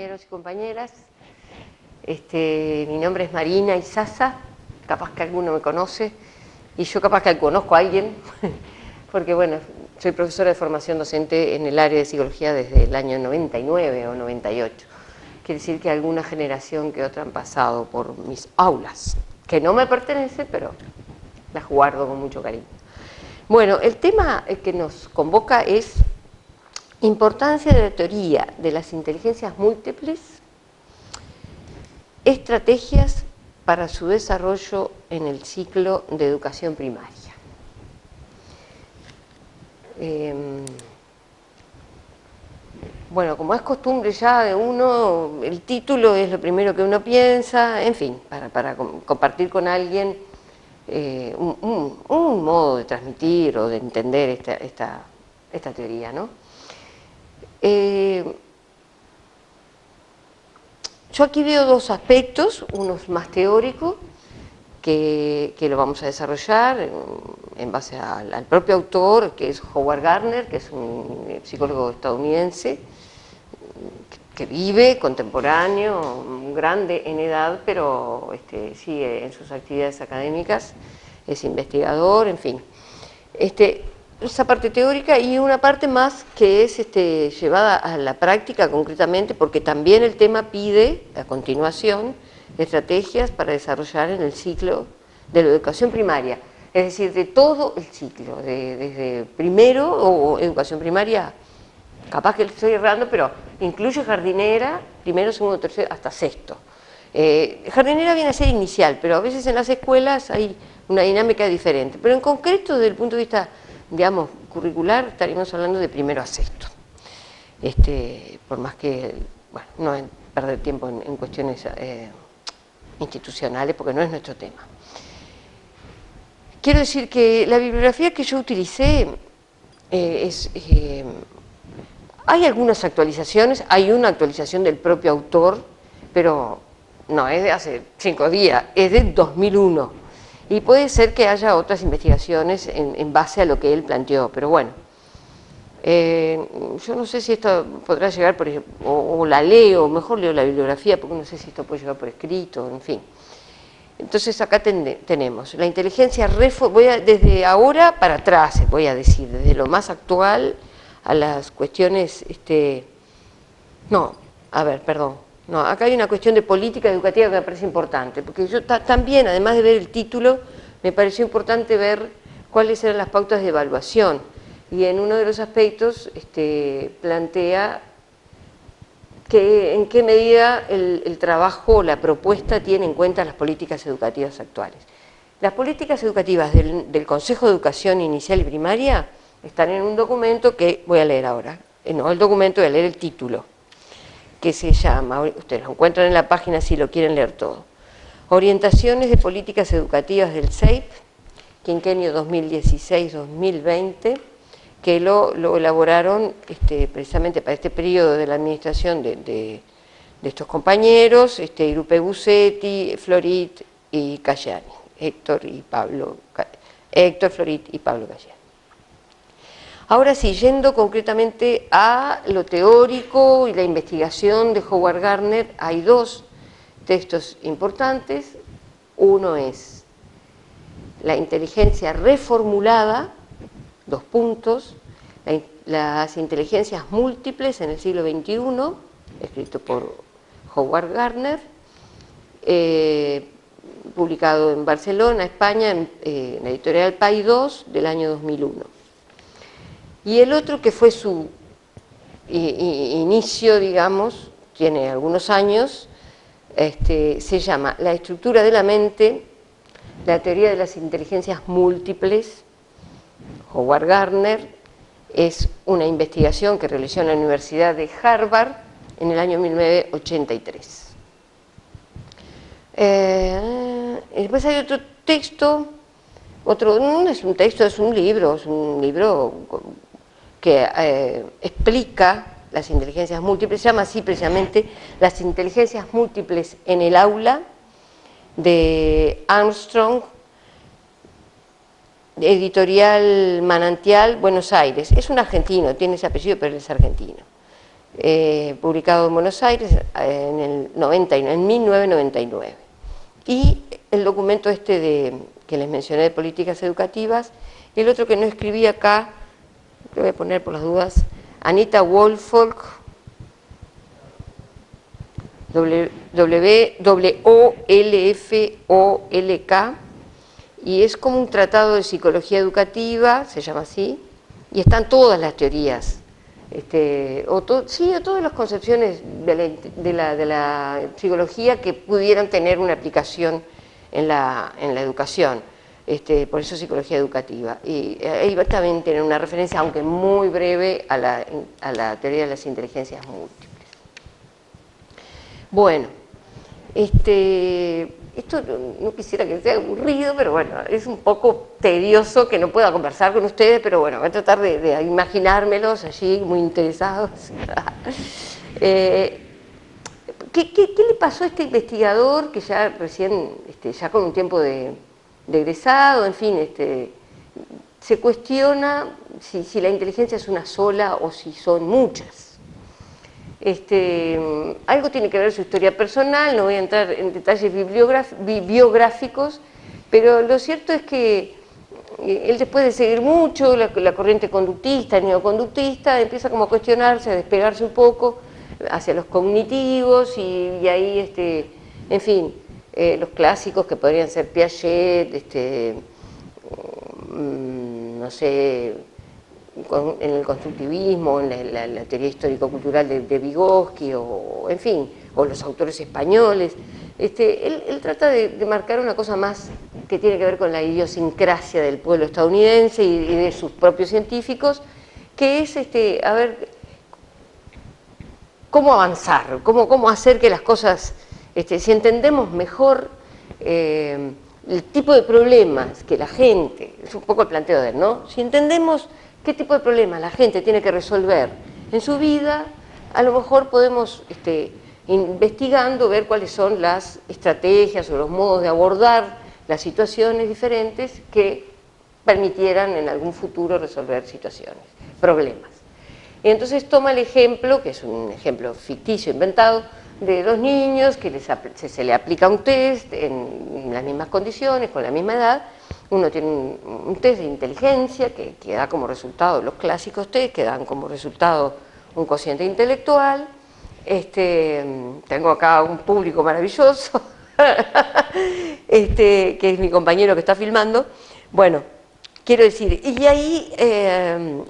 compañeros y compañeras. Mi nombre es Marina Izaza, capaz que alguno me conoce, y yo capaz que conozco a alguien, porque bueno, soy profesora de formación docente en el área de psicología desde el año 99 o 98. Quiere decir que alguna generación que otra han pasado por mis aulas, que no me pertenece, pero las guardo con mucho cariño. Bueno, el tema que nos convoca es importancia de la teoría de las inteligencias múltiples, estrategias para su desarrollo en el ciclo de educación primaria. Bueno, como es costumbre ya de uno, el título es lo primero que uno piensa, en fin, para compartir con alguien un modo de transmitir o de entender esta teoría, ¿no? Yo aquí veo dos aspectos, uno más teórico, que lo vamos a desarrollar en base al propio autor, que es Howard Gardner, que es un psicólogo estadounidense, que vive, contemporáneo, grande en edad, pero sigue en sus actividades académicas, es investigador, en fin. Esa parte teórica y una parte más que es llevada a la práctica concretamente, porque también el tema pide, a continuación, estrategias para desarrollar en el ciclo de la educación primaria, es decir, de todo el ciclo, desde primero o educación primaria, capaz que estoy errando, pero incluye jardinera, primero, segundo, tercero, hasta sexto. Jardinera viene a ser inicial, pero a veces en las escuelas hay una dinámica diferente, pero en concreto desde el punto de vista, digamos, curricular, estaríamos hablando de primero a sexto. Por más que, bueno, no perder tiempo en cuestiones institucionales, porque no es nuestro tema. Quiero decir que la bibliografía que yo utilicé hay algunas actualizaciones, hay una actualización del propio autor, pero no es de hace 5 días, es de 2001. Y puede ser que haya otras investigaciones en base a lo que él planteó, pero bueno. Yo no sé si esto podrá llegar, por ejemplo, o la leo, mejor leo la bibliografía, porque no sé si esto puede llegar por escrito, en fin. Entonces acá tenemos la inteligencia, desde ahora para atrás, voy a decir, desde lo más actual a las cuestiones, acá hay una cuestión de política educativa que me parece importante, porque yo también, además de ver el título, me pareció importante ver cuáles eran las pautas de evaluación, y en uno de los aspectos plantea que en qué medida el trabajo, la propuesta tiene en cuenta las políticas educativas actuales. Las políticas educativas del Consejo de Educación Inicial y Primaria están en un documento que voy a leer ahora, no el documento, voy a leer el título, que se llama, ustedes lo encuentran en la página si lo quieren leer todo, Orientaciones de Políticas Educativas del CEIP, quinquenio 2016-2020, que lo elaboraron precisamente para este periodo de la administración de estos compañeros, Irupe Busetti, Florit y Cayani, Héctor, Florit y Pablo Cayani. Ahora sí, yendo concretamente a lo teórico y la investigación de Howard Gardner, hay dos textos importantes. Uno es La inteligencia reformulada, las inteligencias múltiples en el siglo XXI, escrito por Howard Gardner, publicado en Barcelona, España, en la editorial País 2 del año 2001. Y el otro, que fue su inicio, digamos, tiene algunos años, se llama La estructura de la mente, la teoría de las inteligencias múltiples. Howard Gardner es una investigación que realizó en la Universidad de Harvard en el año 1983. Después hay otro texto, no es un texto, es un libro que explica las inteligencias múltiples, se llama así precisamente Las inteligencias múltiples en el aula, de Armstrong, editorial Manantial, Buenos Aires. Es un argentino, tiene ese apellido, pero él es argentino. publicado en Buenos Aires en 1999. Y el documento que les mencioné de políticas educativas, y el otro que no escribí acá, lo voy a poner por las dudas, Anita Woolfolk, W-O-L-F-O-L-K, y es como un tratado de psicología educativa, se llama así, y están todas las teorías, o todas las concepciones de la psicología que pudieran tener una aplicación en la educación. Por eso psicología educativa. Y ahí también tienen una referencia, aunque muy breve, a la teoría de las inteligencias múltiples. Bueno, esto no quisiera que sea aburrido, pero bueno, es un poco tedioso que no pueda conversar con ustedes, pero bueno, voy a tratar de imaginármelos allí muy interesados. ¿Qué le pasó a este investigador que ya recién, ya con un tiempo de egresado, en fin, se cuestiona si la inteligencia es una sola o si son muchas? Algo tiene que ver su historia personal, no voy a entrar en detalles bibliográficos, pero lo cierto es que él, después de seguir mucho la corriente conductista, neoconductista, empieza como a cuestionarse, a despegarse un poco hacia los cognitivos y ahí, en fin, los clásicos que podrían ser Piaget, no sé, en el constructivismo, en la teoría histórico-cultural de Vygotsky, o en fin, o los autores españoles. Él trata de marcar una cosa más que tiene que ver con la idiosincrasia del pueblo estadounidense y de sus propios científicos, que es, a ver, cómo avanzar, cómo hacer que las cosas, si entendemos mejor el tipo de problemas que la gente, es un poco el planteo de él, ¿no? Si entendemos qué tipo de problemas la gente tiene que resolver en su vida, a lo mejor podemos, investigando, ver cuáles son las estrategias o los modos de abordar las situaciones diferentes que permitieran en algún futuro resolver problemas. Y entonces toma el ejemplo, que es un ejemplo ficticio, inventado, de dos niños que se le aplica un test en las mismas condiciones, con la misma edad. Uno tiene un test de inteligencia que da como resultado, los clásicos test que dan como resultado un cociente intelectual. Tengo acá un público maravilloso, que es mi compañero que está filmando. Bueno, quiero decir, y ahí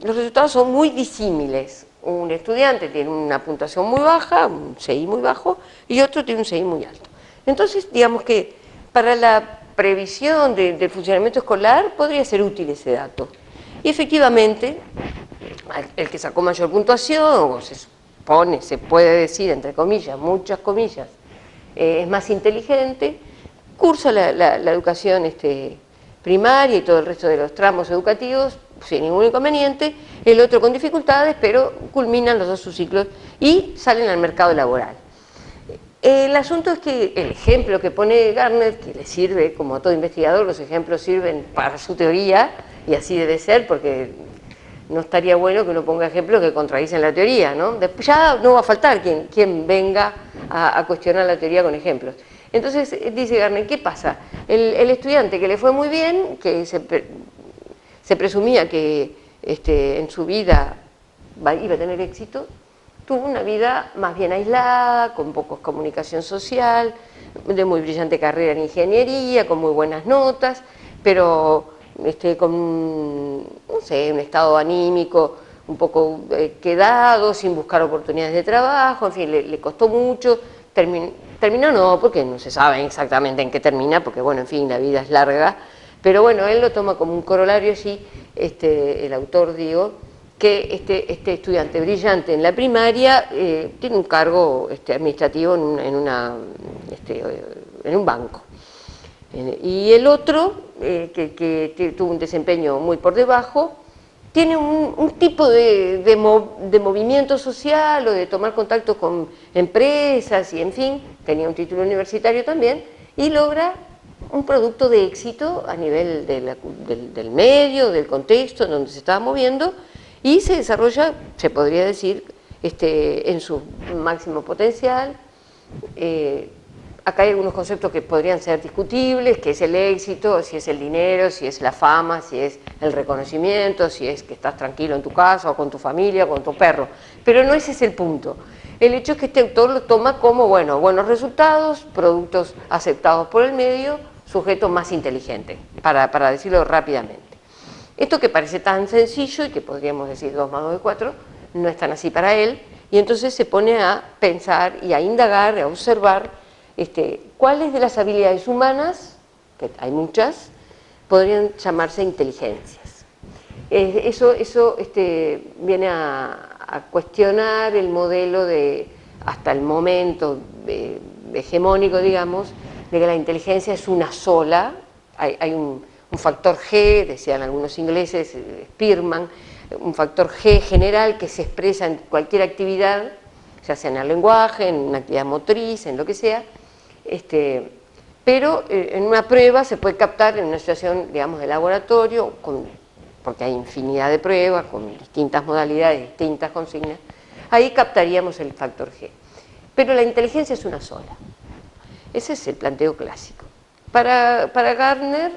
los resultados son muy disímiles. Un estudiante tiene una puntuación muy baja, un CI muy bajo, y otro tiene un CI muy alto. Entonces, digamos que para la previsión del funcionamiento escolar podría ser útil ese dato. Y efectivamente, el que sacó mayor puntuación, o se supone, se puede decir, entre comillas, muchas comillas, es más inteligente, cursa la educación primaria y todo el resto de los tramos educativos sin ningún inconveniente, el otro con dificultades, pero culminan los dos sus ciclos y salen al mercado laboral. El asunto es que el ejemplo que pone Gardner, que le sirve, como a todo investigador, los ejemplos sirven para su teoría, y así debe ser, porque no estaría bueno que uno ponga ejemplos que contradicen la teoría, ¿no? Después ya no va a faltar quien venga a cuestionar la teoría con ejemplos. Entonces, dice Gardner, ¿qué pasa? El estudiante que le fue muy bien, que se presumía que en su vida iba a tener éxito, tuvo una vida más bien aislada, con poca comunicación social, de muy brillante carrera en ingeniería, con muy buenas notas, pero con, no sé, un estado anímico un poco quedado, sin buscar oportunidades de trabajo, en fin, le costó mucho, terminó no, porque no se sabe exactamente en qué termina, porque bueno, en fin, la vida es larga, pero bueno, él lo toma como un corolario así, el autor, digo, que este estudiante brillante en la primaria tiene un cargo administrativo en un banco. Y el otro, que tuvo un desempeño muy por debajo, tiene un tipo de movimiento social o de tomar contacto con empresas y en fin, tenía un título universitario también y logra un producto de éxito a nivel del medio, del contexto en donde se estaba moviendo y se desarrolla, se podría decir, en su máximo potencial. Acá hay algunos conceptos que podrían ser discutibles, que es el éxito, si es el dinero, si es la fama, si es el reconocimiento, si es que estás tranquilo en tu casa o con tu familia o con tu perro. Pero no ese es el punto. El hecho es que este autor lo toma como, bueno, buenos resultados, productos aceptados por el medio, sujeto más inteligente, para decirlo rápidamente. Esto que parece tan sencillo y que podríamos decir 2 más 2 es 4, no es tan así para él, y entonces se pone a pensar y a indagar, a observar cuáles de las habilidades humanas, que hay muchas, podrían llamarse inteligencias. Eso viene a cuestionar el modelo hasta el momento hegemónico, digamos, de que la inteligencia es una sola. Hay un factor G, decían algunos ingleses, Spearman, un factor G general que se expresa en cualquier actividad, ya sea en el lenguaje, en una actividad motriz, en lo que sea, pero en una prueba se puede captar en una situación, digamos, de laboratorio, porque hay infinidad de pruebas con distintas modalidades, distintas consignas, ahí captaríamos el factor G. Pero la inteligencia es una sola. Ese es el planteo clásico. Para Gardner,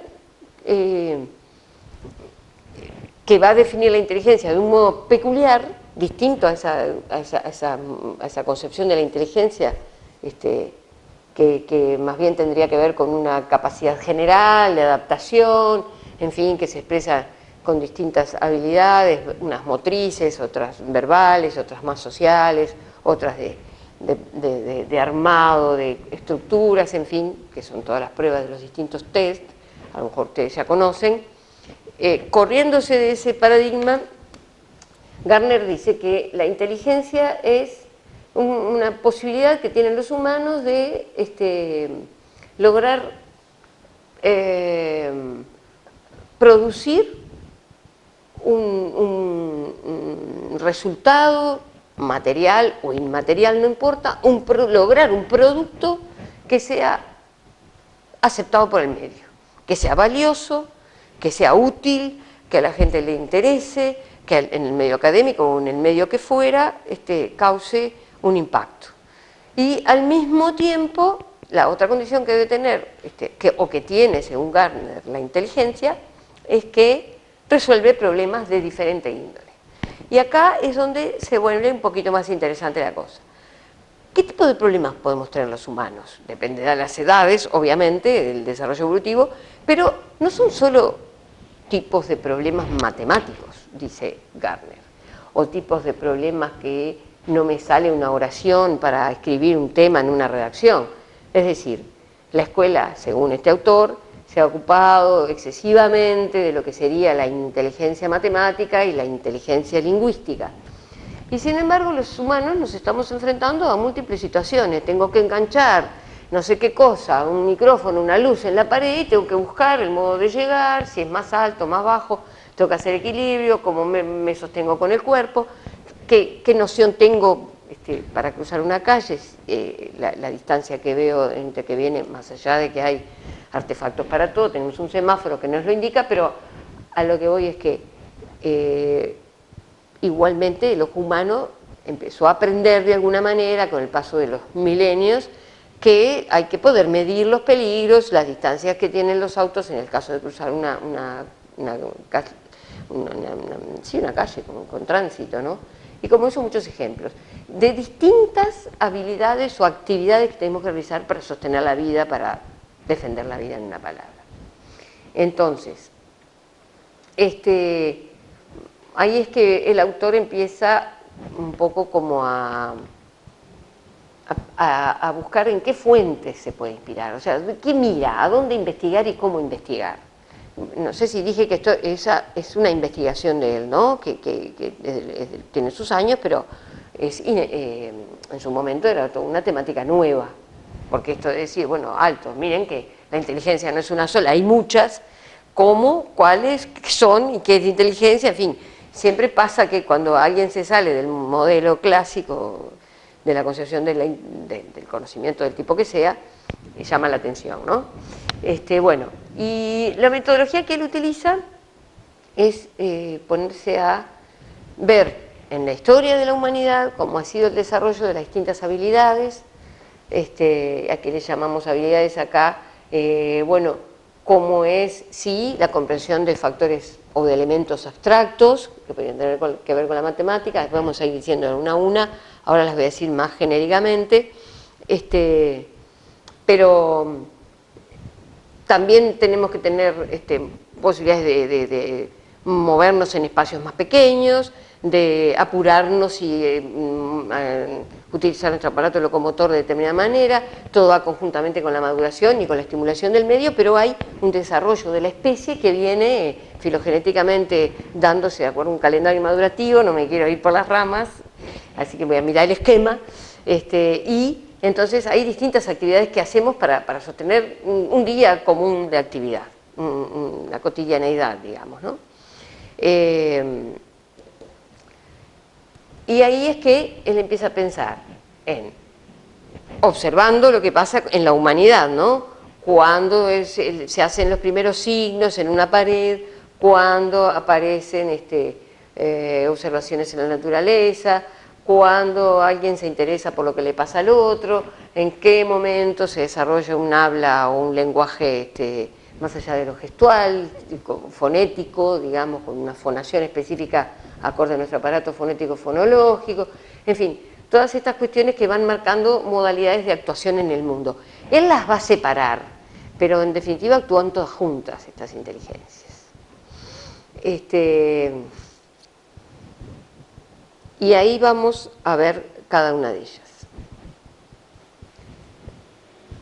que va a definir la inteligencia de un modo peculiar, distinto a esa concepción de la inteligencia, que más bien tendría que ver con una capacidad general de adaptación, en fin, que se expresa con distintas habilidades, unas motrices, otras verbales, otras más sociales, otras de armado, de estructuras, en fin, que son todas las pruebas de los distintos test, a lo mejor ustedes ya conocen. Corriéndose de ese paradigma, Gardner dice que la inteligencia es una posibilidad que tienen los humanos de lograr producir un resultado material o inmaterial, no importa, lograr un producto que sea aceptado por el medio, que sea valioso, que sea útil, que a la gente le interese, que en el medio académico o en el medio que fuera cause un impacto. Y al mismo tiempo, la otra condición que debe tener, o que tiene, según Gardner, la inteligencia, es que resuelve problemas de diferente índole. Y acá es donde se vuelve un poquito más interesante la cosa. ¿Qué tipo de problemas podemos tener los humanos? Depende de las edades, obviamente, del desarrollo evolutivo, pero no son solo tipos de problemas matemáticos, dice Gardner, o tipos de problemas que no me sale una oración para escribir un tema en una redacción. Es decir, la escuela, según este autor, se ha ocupado excesivamente de lo que sería la inteligencia matemática y la inteligencia lingüística. Y sin embargo, los humanos nos estamos enfrentando a múltiples situaciones. Tengo que enganchar no sé qué cosa, un micrófono, una luz en la pared, y tengo que buscar el modo de llegar, si es más alto, más bajo, tengo que hacer equilibrio, cómo me sostengo con el cuerpo, qué noción tengo para cruzar una calle, la distancia que veo entre que viene, más allá de que hay artefactos para todo, tenemos un semáforo que nos lo indica, pero a lo que voy es que igualmente el ojo humano empezó a aprender de alguna manera con el paso de los milenios que hay que poder medir los peligros, las distancias que tienen los autos en el caso de cruzar una calle con tránsito, ¿no? Y como eso muchos ejemplos, de distintas habilidades o actividades que tenemos que realizar para sostener la vida, para defender la vida en una palabra. Entonces, ahí es que el autor empieza un poco como a buscar en qué fuentes se puede inspirar, o sea, qué mira, a dónde investigar y cómo investigar. No sé si dije que esa es una investigación de él, ¿no? Que tiene sus años, pero en su momento era toda una temática nueva, porque esto de decir, bueno, alto, miren que la inteligencia no es una sola, hay muchas, ¿cómo? ¿Cuáles son? ¿Y qué es inteligencia? En fin, siempre pasa que cuando alguien se sale del modelo clásico de la concepción del conocimiento del tipo que sea, llama la atención, ¿no? Bueno, y la metodología que él utiliza es ponerse a ver en la historia de la humanidad, cómo ha sido el desarrollo de las distintas habiliddas, a que le llamamos habilidades acá, bueno, cómo es, sí, la comprensión de factores o de elementos abstractos, que podrían tener que ver con la matemática, después vamos a ir diciendo una a una, ahora las voy a decir más genéricamente, pero también tenemos que tener posibilidades de movernos en espacios más pequeños, de apurarnos y utilizar nuestro aparato locomotor de determinada manera. Todo va conjuntamente con la maduración y con la estimulación del medio, pero hay un desarrollo de la especie que viene filogenéticamente dándose de acuerdo a un calendario madurativo. No me quiero ir por las ramas, así que voy a mirar el esquema, y entonces hay distintas actividades que hacemos para sostener un día común de actividad, la cotidianeidad, digamos, ¿no? Y ahí es que él empieza a pensar en, observando lo que pasa en la humanidad, ¿no? Cuando se hacen los primeros signos en una pared, cuando aparecen observaciones en la naturaleza, cuando alguien se interesa por lo que le pasa al otro, en qué momento se desarrolla un habla o un lenguaje más allá de lo gestual, fonético, digamos, con una fonación específica acorde a nuestro aparato fonético fonológico, en fin, todas estas cuestiones que van marcando modalidades de actuación en el mundo. Él las va a separar, pero en definitiva actúan todas juntas estas inteligencias. Y ahí vamos a ver cada una de ellas.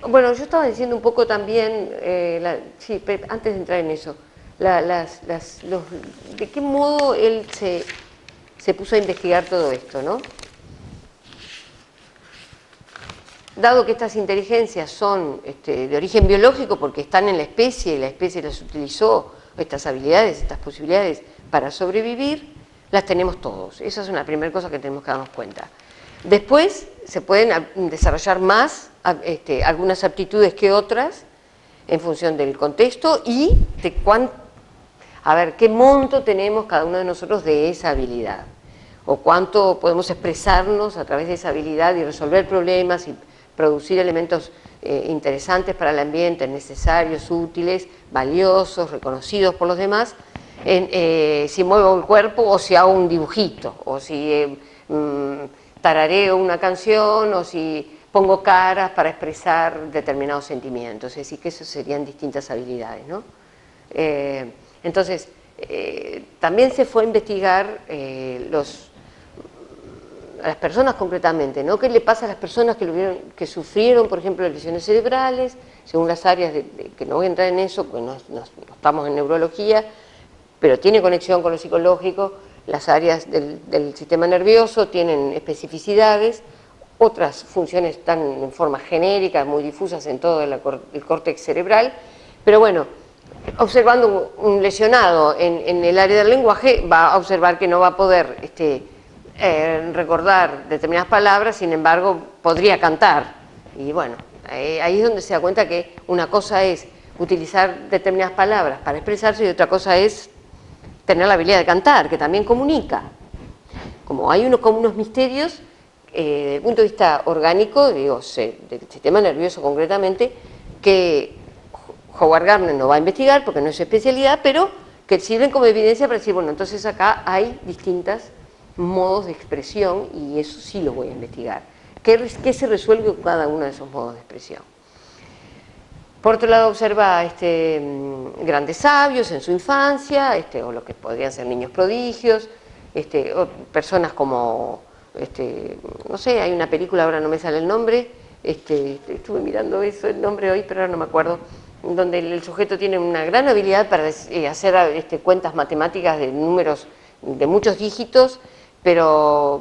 Bueno, yo estaba diciendo un poco también, sí, antes de entrar en eso, de qué modo él se puso a investigar todo esto, ¿no? Dado que estas inteligencias son de origen biológico porque están en la especie y la especie las utilizó, estas habilidades, estas posibilidades para sobrevivir, las tenemos todos. Esa es una primera cosa que tenemos que darnos cuenta. Después se pueden desarrollar más algunas aptitudes que otras en función del contexto y de qué monto tenemos cada uno de nosotros de esa habilidad o cuánto podemos expresarnos a través de esa habilidad y resolver problemas y producir elementos interesantes para el ambiente, necesarios, útiles, valiosos, reconocidos por los demás, si muevo el cuerpo o si hago un dibujito, o si tarareo una canción, o si pongo caras para expresar determinados sentimientos. Es decir, que eso serían distintas habilidades, ¿no? Entonces, también se fue a investigar a las personas concretamente, ¿no? ¿Qué le pasa a las personas que sufrieron, por ejemplo, lesiones cerebrales, según las áreas que no voy a entrar en eso, porque no estamos en neurología, pero tiene conexión con lo psicológico? Las áreas del sistema nervioso tienen especificidades, otras funciones están en forma genérica, muy difusas en todo el córtex cerebral, pero bueno, observando un lesionado en el área del lenguaje, va a observar que no va a poder recordar determinadas palabras, sin embargo, podría cantar. Y bueno, ahí es donde se da cuenta que una cosa es utilizar determinadas palabras para expresarse y otra cosa es tener la habilidad de cantar, que también comunica. Como hay unos misterios, desde el punto de vista orgánico, digo, del sistema nervioso concretamente, que Howard Gardner no va a investigar porque no es su especialidad, pero que sirven como evidencia para decir, bueno, entonces acá hay distintos modos de expresión y eso sí lo voy a investigar. ¿Qué se resuelve con cada uno de esos modos de expresión? Por otro lado, observa grandes sabios en su infancia, o lo que podrían ser niños prodigios, o personas como, no sé, hay una película, ahora no me sale el nombre, estuve mirando eso, el nombre hoy, pero ahora no me acuerdo, donde el sujeto tiene una gran habilidad para hacer cuentas matemáticas de números de muchos dígitos, pero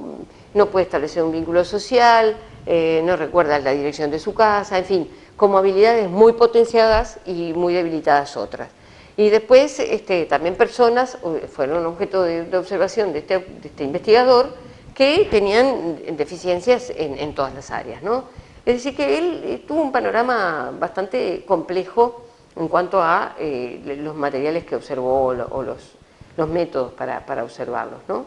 no puede establecer un vínculo social, no recuerda la dirección de su casa, en fin, como habilidades muy potenciadas y muy debilitadas otras. Y después también personas fueron objeto de observación de este investigador que tenían deficiencias en todas las áreas, ¿no? Es decir, que él tuvo un panorama bastante complejo en cuanto a los materiales que observó o los métodos para observarlos, ¿no?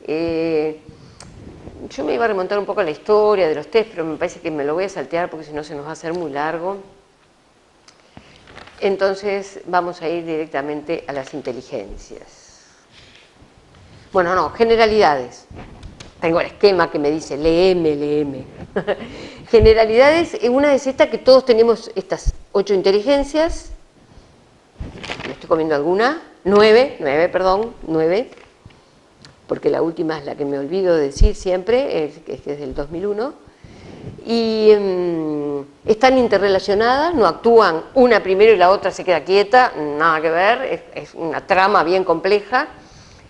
Yo me iba a remontar un poco a la historia de los test, pero me parece que me lo voy a saltear porque si no se nos va a hacer muy largo. Entonces vamos a ir directamente a las inteligencias. Bueno, no, generalidades. Tengo el esquema que me dice, léeme. Generalidades, una es esta que todos tenemos estas 8 inteligencias. ¿Me estoy comiendo alguna? 9, porque la última es la que me olvido de decir siempre, que es del 2001. Y están interrelacionadas, no actúan una primero y la otra se queda quieta, nada que ver, es una trama bien compleja.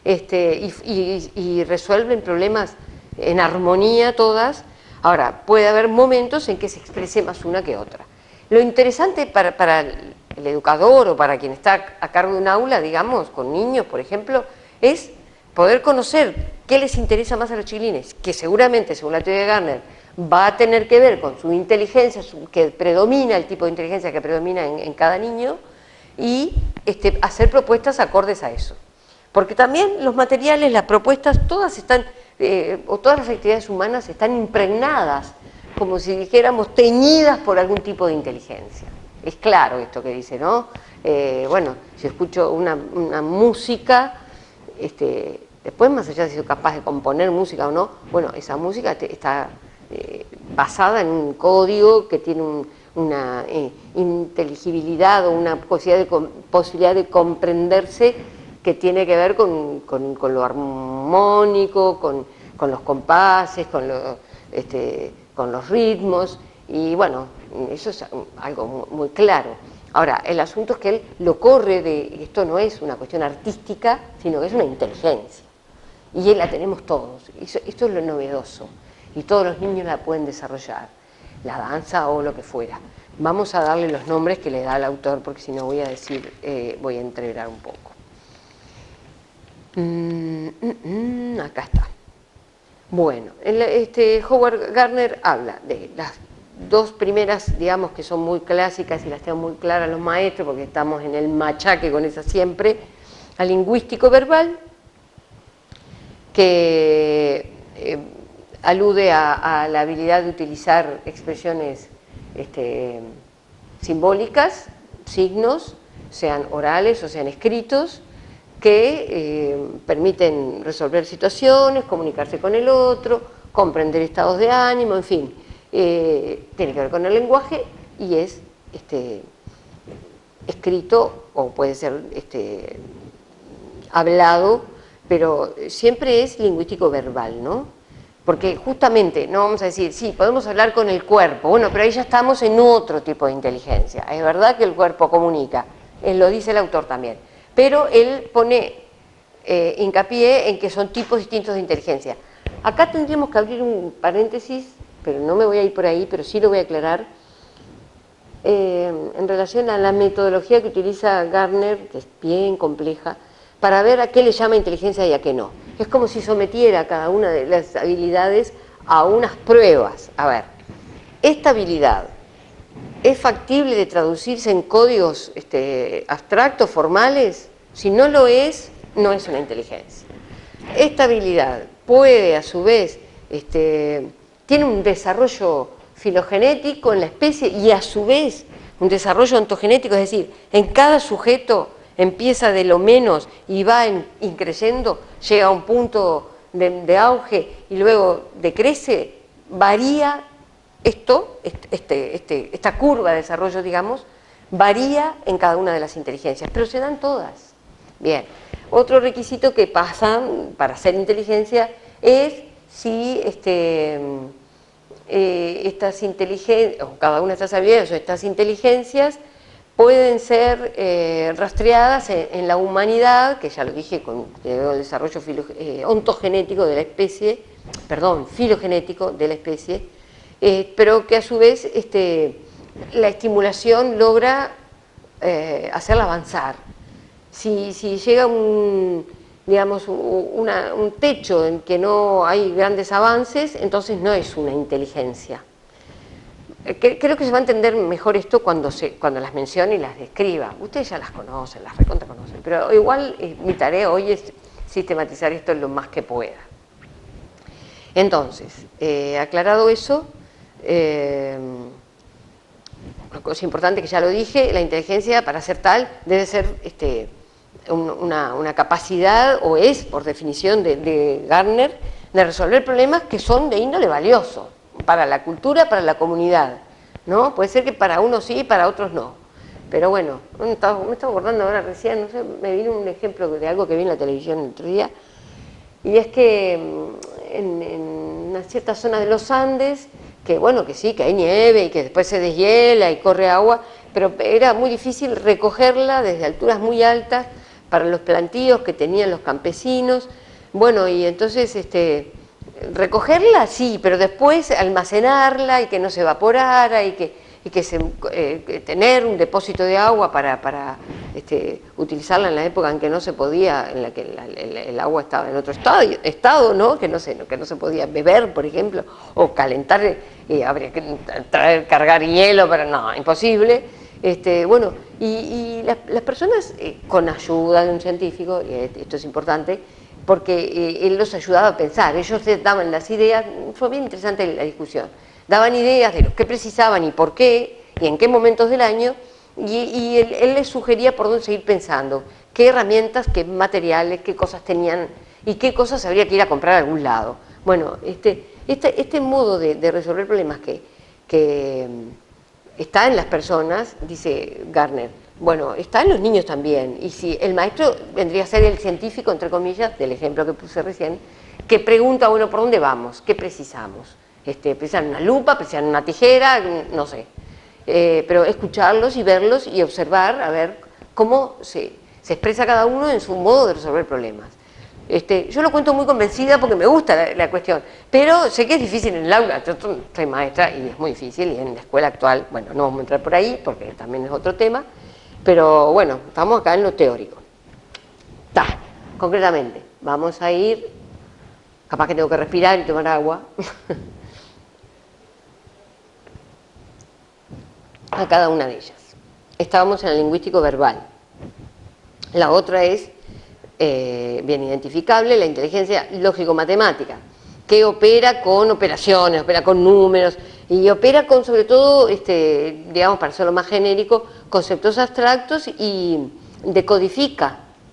Y resuelven problemas en armonía todas. Ahora, puede haber momentos en que se exprese más una que otra. Lo interesante para el educador o para quien está a cargo de un aula, digamos, con niños, por ejemplo, es poder conocer qué les interesa más a los chiquilines, que seguramente, según la teoría de Gardner, va a tener que ver con su inteligencia, que predomina, el tipo de inteligencia que predomina en cada niño, y hacer propuestas acordes a eso. Porque también los materiales, las propuestas, todas están, o todas las actividades humanas están impregnadas, como si dijéramos, teñidas por algún tipo de inteligencia. Es claro esto que dice, ¿no? Bueno, si escucho una música, después más allá de si soy capaz de componer música o no, bueno, esa música está basada en un código que tiene una inteligibilidad o una posibilidad de comprenderse que tiene que ver con lo armónico, con los compases, con los ritmos, y bueno, eso es algo muy claro. Ahora, el asunto es que él lo corre de, esto no es una cuestión artística, sino que es una inteligencia, y la tenemos todos, esto es lo novedoso, y todos los niños la pueden desarrollar, la danza o lo que fuera. Vamos a darle los nombres que le da el autor, porque si no voy a decir, voy a entreverar un poco. Acá está. Bueno, Howard Gardner habla de las 2 primeras, digamos, que son muy clásicas y las tengo muy claras los maestros, porque estamos en el machaque con esa siempre, al lingüístico verbal, que alude a la habilidad de utilizar expresiones simbólicas, signos, sean orales o sean escritos, que permiten resolver situaciones, comunicarse con el otro, comprender estados de ánimo, en fin, tiene que ver con el lenguaje y es escrito o puede ser hablado, pero siempre es lingüístico verbal, ¿no? Porque justamente, no vamos a decir, sí, podemos hablar con el cuerpo, bueno, pero ahí ya estamos en otro tipo de inteligencia. Es verdad que el cuerpo comunica, lo dice el autor también, pero él pone hincapié en que son tipos distintos de inteligencia. Acá tendríamos que abrir un paréntesis, pero no me voy a ir por ahí, pero sí lo voy a aclarar, en relación a la metodología que utiliza Gardner, que es bien compleja, para ver a qué le llama inteligencia y a qué no. Es como si sometiera a cada una de las habilidades a unas pruebas. A ver, esta habilidad ¿es factible de traducirse en códigos abstractos, formales? Si no lo es, no es una inteligencia. Esta habilidad puede, a su vez, tiene un desarrollo filogenético en la especie y a su vez un desarrollo ontogenético, es decir, en cada sujeto empieza de lo menos y va increciendo, llega a un punto de auge y luego decrece, varía esta curva de desarrollo, digamos, varía en cada una de las inteligencias, pero se dan todas. Bien, otro requisito que pasa para ser inteligencia es si estas inteligencias, o cada una de estas habilidades o estas inteligencias pueden ser rastreadas en la humanidad, que ya lo dije, con el desarrollo ontogenético de la especie, perdón, filogenético de la especie, pero que a su vez la estimulación logra hacerla avanzar. Si llega digamos, un techo en que no hay grandes avances, entonces no es una inteligencia. Creo que se va a entender mejor esto cuando las mencione y las describa. Ustedes ya las conocen, las recontra conocen, pero igual mi tarea hoy es sistematizar esto lo más que pueda. Entonces, aclarado eso, una cosa importante que ya lo dije, la inteligencia para ser tal debe ser una capacidad, o es por definición de Gardner, de resolver problemas que son de índole valioso, para la cultura, para la comunidad, ¿no? Puede ser que para unos sí, para otros no. Pero bueno, me estaba acordando ahora recién, no sé, me vino un ejemplo de algo que vi en la televisión el otro día, y es que en una cierta zona de los Andes, que bueno, que sí, que hay nieve y que después se deshiela y corre agua, pero era muy difícil recogerla desde alturas muy altas para los plantíos que tenían los campesinos. Bueno, y entonces recogerla sí, pero después almacenarla y que no se evaporara y que tener un depósito de agua para utilizarla en la época en que no se podía, en la que el agua estaba en otro estado, ¿no? Que no se podía beber, por ejemplo, o calentar, y habría que cargar hielo, pero no, imposible. Bueno, y las personas, con ayuda de un científico, y esto es importante, porque él los ayudaba a pensar, ellos daban las ideas, fue bien interesante la discusión, daban ideas de lo que precisaban y por qué, y en qué momentos del año, y él les sugería por dónde seguir pensando, qué herramientas, qué materiales, qué cosas tenían, y qué cosas habría que ir a comprar a algún lado. Bueno, este modo de resolver problemas que está en las personas, dice Gardner, bueno, está en los niños también, y si el maestro vendría a ser el científico, entre comillas, del ejemplo que puse recién, que pregunta, bueno, ¿por dónde vamos? ¿Qué precisamos? ¿Precisan una lupa? ¿Precisan una tijera? No sé. Pero escucharlos y verlos y observar, a ver cómo se expresa cada uno en su modo de resolver problemas. Yo lo cuento muy convencida porque me gusta la cuestión, pero sé que es difícil en el aula. Yo soy maestra y es muy difícil, y en la escuela actual, bueno, no vamos a entrar por ahí porque también es otro tema, pero bueno, estamos acá en lo teórico. Concretamente, vamos a ir, capaz que tengo que respirar y tomar agua, a cada una de ellas. Estábamos en el lingüístico verbal. La otra es bien identificable, la inteligencia lógico-matemática, que opera con operaciones, opera con números y opera con, sobre todo, digamos, para hacerlo más genérico, conceptos abstractos, y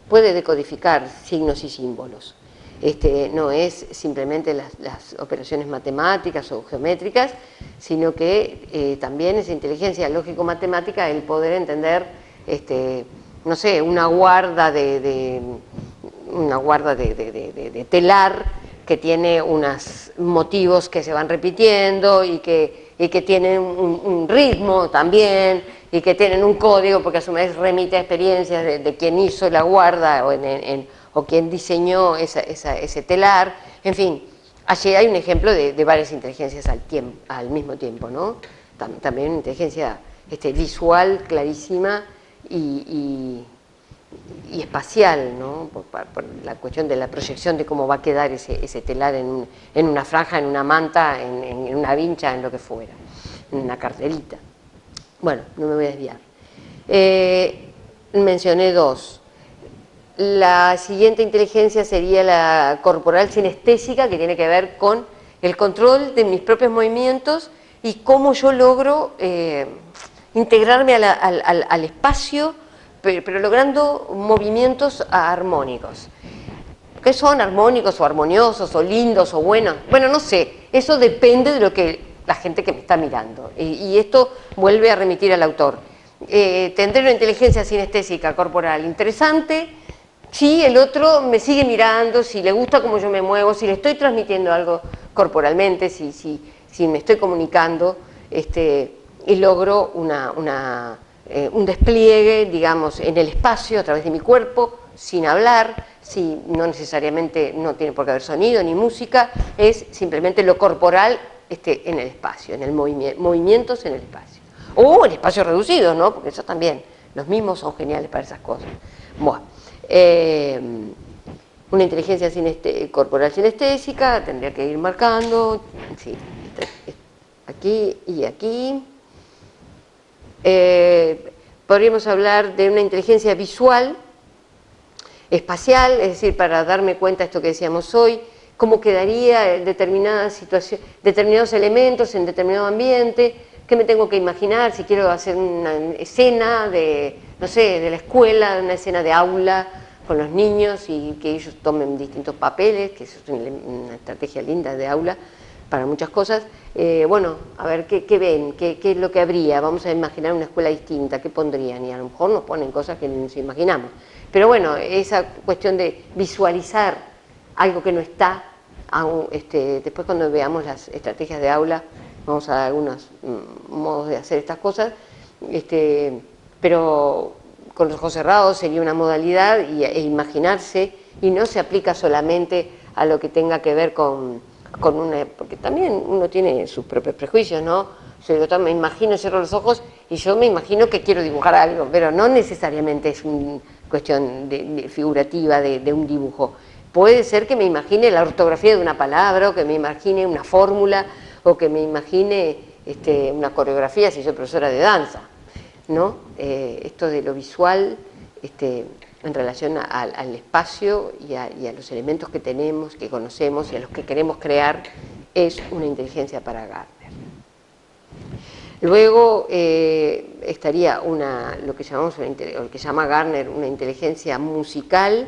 puede decodificar signos y símbolos. No es simplemente las operaciones matemáticas o geométricas, sino que también esa inteligencia lógico-matemática, el poder entender, no sé, una guarda de telar que tiene unos motivos que se van repitiendo y que tienen un ritmo también, y que tienen un código, porque a su vez remite a experiencias de quien hizo la guarda o quien diseñó ese telar. En fin, allí hay un ejemplo de varias inteligencias al mismo tiempo, ¿no? También una inteligencia visual clarísima y espacial, ¿no? Por la cuestión de la proyección de cómo va a quedar ese telar en una franja, en una manta, en una vincha, en lo que fuera, en una carterita. Bueno, no me voy a desviar. Mencioné dos. La siguiente inteligencia sería la corporal sinestésica, que tiene que ver con el control de mis propios movimientos y cómo yo logro integrarme al espacio, pero logrando movimientos armónicos. ¿Qué son armónicos o armoniosos o lindos o buenos? Bueno, no sé, eso depende de lo que la gente que me está mirando. Y esto vuelve a remitir al autor. Tendré una inteligencia sinestésica corporal interesante si el otro me sigue mirando, si le gusta cómo yo me muevo, si le estoy transmitiendo algo corporalmente, si me estoy comunicando, y logro un despliegue, digamos, en el espacio a través de mi cuerpo, sin hablar, si no necesariamente, no tiene por qué haber sonido ni música, es simplemente lo corporal en el espacio, en el movimientos en el espacio. O en espacios reducidos, ¿no? Porque eso también, los mismos son geniales para esas cosas. Bueno, una inteligencia corporal sinestésica, tendría que ir marcando, sí, aquí y aquí. Podríamos hablar de una inteligencia visual, espacial, es decir, para darme cuenta de esto que decíamos hoy, cómo quedaría determinada situación, determinados elementos en determinado ambiente, qué me tengo que imaginar, si quiero hacer una escena de, no sé, de la escuela, una escena de aula con los niños y que ellos tomen distintos papeles, que eso es una estrategia linda de aula para muchas cosas. Bueno, a ver, ¿qué ven? ¿Qué es lo que habría? Vamos a imaginar una escuela distinta, ¿qué pondrían? Y a lo mejor nos ponen cosas que no nos imaginamos. Pero bueno, esa cuestión de visualizar algo que no está, después cuando veamos las estrategias de aula, vamos a dar algunos modos de hacer estas cosas, pero con los ojos cerrados sería una modalidad e imaginarse, y no se aplica solamente a lo que tenga que ver con una, porque también uno tiene sus propios prejuicios, ¿no? Yo me imagino, cierro los ojos y yo me imagino que quiero dibujar algo, pero no necesariamente es una cuestión figurativa de un dibujo. Puede ser que me imagine la ortografía de una palabra, o que me imagine una fórmula, o que me imagine una coreografía si soy profesora de danza, ¿no? Esto de lo visual, en relación al espacio y a los elementos que tenemos, que conocemos y a los que queremos crear, es una inteligencia para Gardner. Luego estaría lo que llamamos, o que llama Gardner, una inteligencia musical,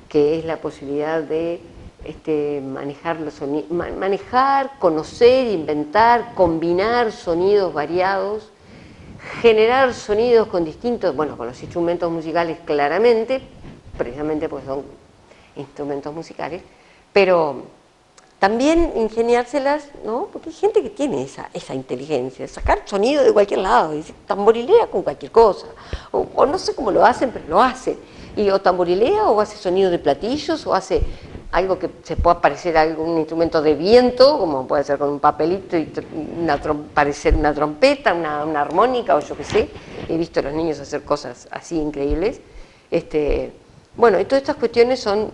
que es la posibilidad de manejar, conocer, inventar, combinar sonidos variados, generar sonidos con distintos, bueno, con los instrumentos musicales claramente, precisamente porque son instrumentos musicales, pero también ingeniárselas, ¿no? Porque hay gente que tiene esa inteligencia, sacar sonido de cualquier lado, y tamborilea con cualquier cosa, o no sé cómo lo hacen, pero lo hacen, y o tamborilea, o hace sonido de platillos, o hace algo que se pueda parecer a algún instrumento de viento, como puede ser con un papelito y parecer una trompeta, una armónica, o yo qué sé. He visto a los niños hacer cosas así increíbles. Bueno, y todas estas cuestiones son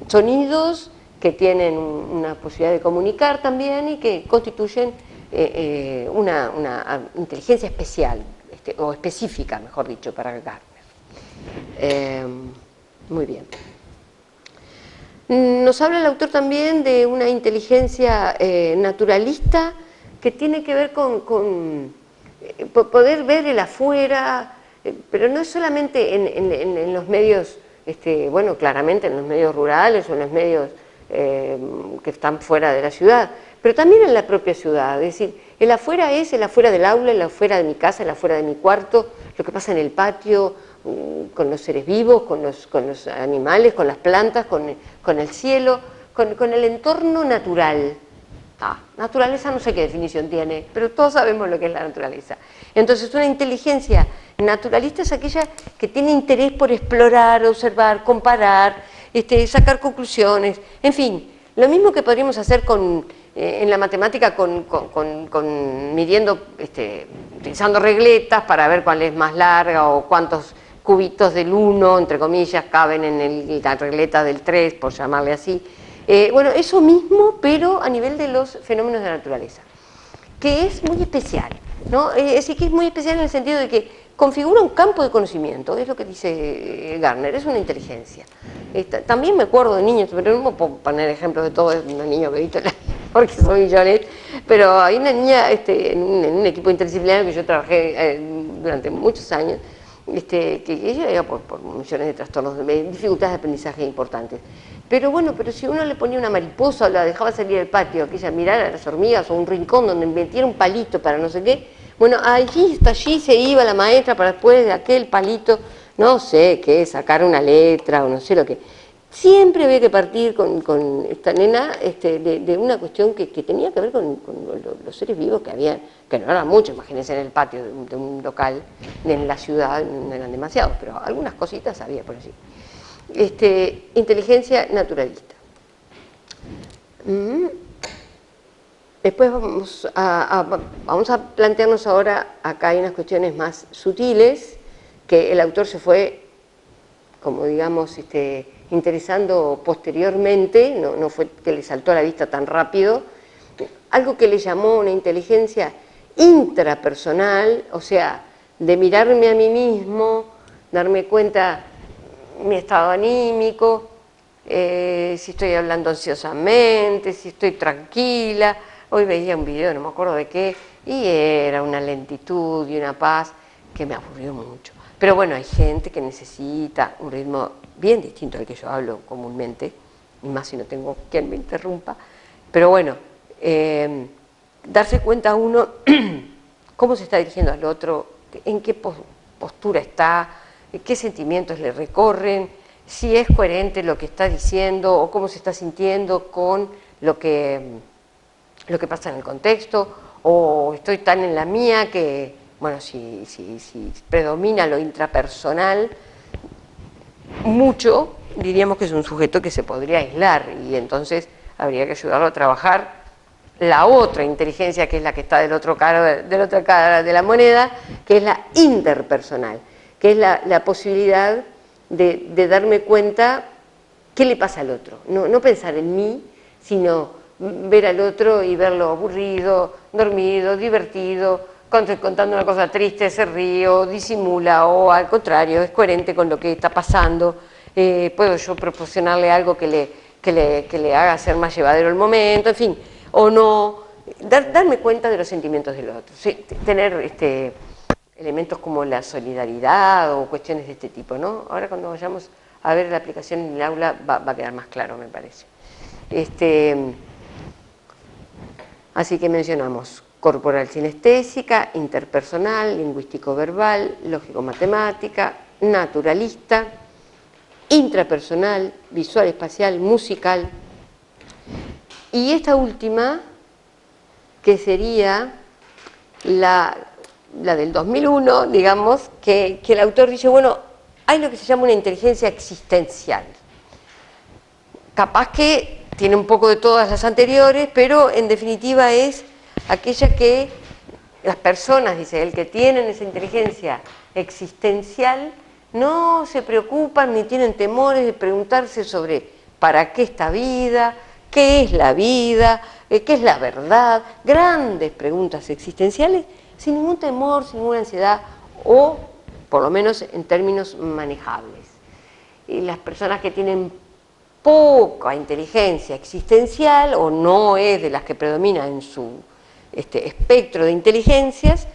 sonidos que tienen una posibilidad de comunicar también y que constituyen una inteligencia especial, o específica, mejor dicho, para Gardner. Muy bien. Nos habla el autor también de una inteligencia naturalista que tiene que ver con poder ver el afuera, pero no es solamente en los medios, bueno, claramente en los medios rurales o en los medios que están fuera de la ciudad, pero también en la propia ciudad. Es decir, el afuera es el afuera del aula, el afuera de mi casa, el afuera de mi cuarto, lo que pasa en el patio, con los seres vivos, con los animales, con las plantas, con el cielo, con el entorno natural. Naturaleza no sé qué definición tiene, pero todos sabemos lo que es la naturaleza. Entonces, una inteligencia naturalista es aquella que tiene interés por explorar, observar, comparar, sacar conclusiones, en fin, lo mismo que podríamos hacer en la matemática midiendo, utilizando regletas para ver cuál es más larga o cuántos cubitos del 1, entre comillas, caben en la regleta del 3, por llamarle así. Bueno, eso mismo, pero a nivel de los fenómenos de la naturaleza, que es muy especial, ¿no? Es decir, que es muy especial en el sentido de que configura un campo de conocimiento, es lo que dice Gardner, es una inteligencia. También me acuerdo de niños, pero no puedo poner ejemplos de todo, es un niño que he visto, porque soy millones, pero hay una niña en un equipo interdisciplinario que yo trabajé durante muchos años, que ella iba por millones de trastornos, dificultades de aprendizaje importantes. Pero bueno, pero si uno le ponía una mariposa o la dejaba salir del patio, que ella mirara a las hormigas o un rincón donde metiera un palito para no sé qué, bueno, allí se iba la maestra para después de aquel palito, no sé qué, sacar una letra o no sé lo que. Siempre había que partir con esta nena de una cuestión que tenía que ver con los seres vivos que había, que no eran muchos, imagínense en el patio de un local, en la ciudad no eran demasiados, pero algunas cositas había por allí. Inteligencia naturalista. Después vamos a plantearnos ahora, acá hay unas cuestiones más sutiles, que el autor se fue, como digamos, interesando posteriormente, no fue que le saltó a la vista tan rápido, algo que le llamó una inteligencia intrapersonal, o sea, de mirarme a mí mismo, darme cuenta mi estado anímico, si estoy hablando ansiosamente, si estoy tranquila. Hoy veía un video, no me acuerdo de qué, y era una lentitud y una paz que me aburrió mucho. Pero bueno, hay gente que necesita un ritmo bien distinto al que yo hablo comúnmente, y más si no tengo quien me interrumpa. Pero bueno, darse cuenta uno cómo se está dirigiendo al otro, en qué postura está, qué sentimientos le recorren, si es coherente lo que está diciendo o cómo se está sintiendo con lo que pasa en el contexto, o estoy tan en la mía que, bueno, si predomina lo intrapersonal mucho, diríamos que es un sujeto que se podría aislar y entonces habría que ayudarlo a trabajar la otra inteligencia, que es la que está de la otra cara de la moneda, que es la interpersonal, que es la posibilidad de darme cuenta qué le pasa al otro. No pensar en mí, sino ver al otro y verlo aburrido, dormido, divertido, contando una cosa triste, se ríe o disimula, o al contrario, es coherente con lo que está pasando. Puedo yo proporcionarle algo que le haga hacer más llevadero el momento, en fin, o no, darme cuenta de los sentimientos del otro, ¿sí? Tener elementos como la solidaridad o cuestiones de este tipo, ¿no? Ahora cuando vayamos a ver la aplicación en el aula va a quedar más claro, me parece. Así que mencionamos corporal sinestésica, interpersonal, lingüístico-verbal, lógico-matemática, naturalista, intrapersonal, visual-espacial, musical. Y esta última, que sería la del 2001, digamos, que el autor dice, bueno, hay lo que se llama una inteligencia existencial. Capaz que tiene un poco de todas las anteriores, pero en definitiva es aquella que las personas, dice él, que tienen esa inteligencia existencial, no se preocupan ni tienen temores de preguntarse sobre para qué esta vida, qué es la vida, qué es la verdad, grandes preguntas existenciales, sin ningún temor, sin ninguna ansiedad, o por lo menos en términos manejables. Y las personas que tienen poca inteligencia existencial, o no es de las que predomina en su espectro de inteligencias,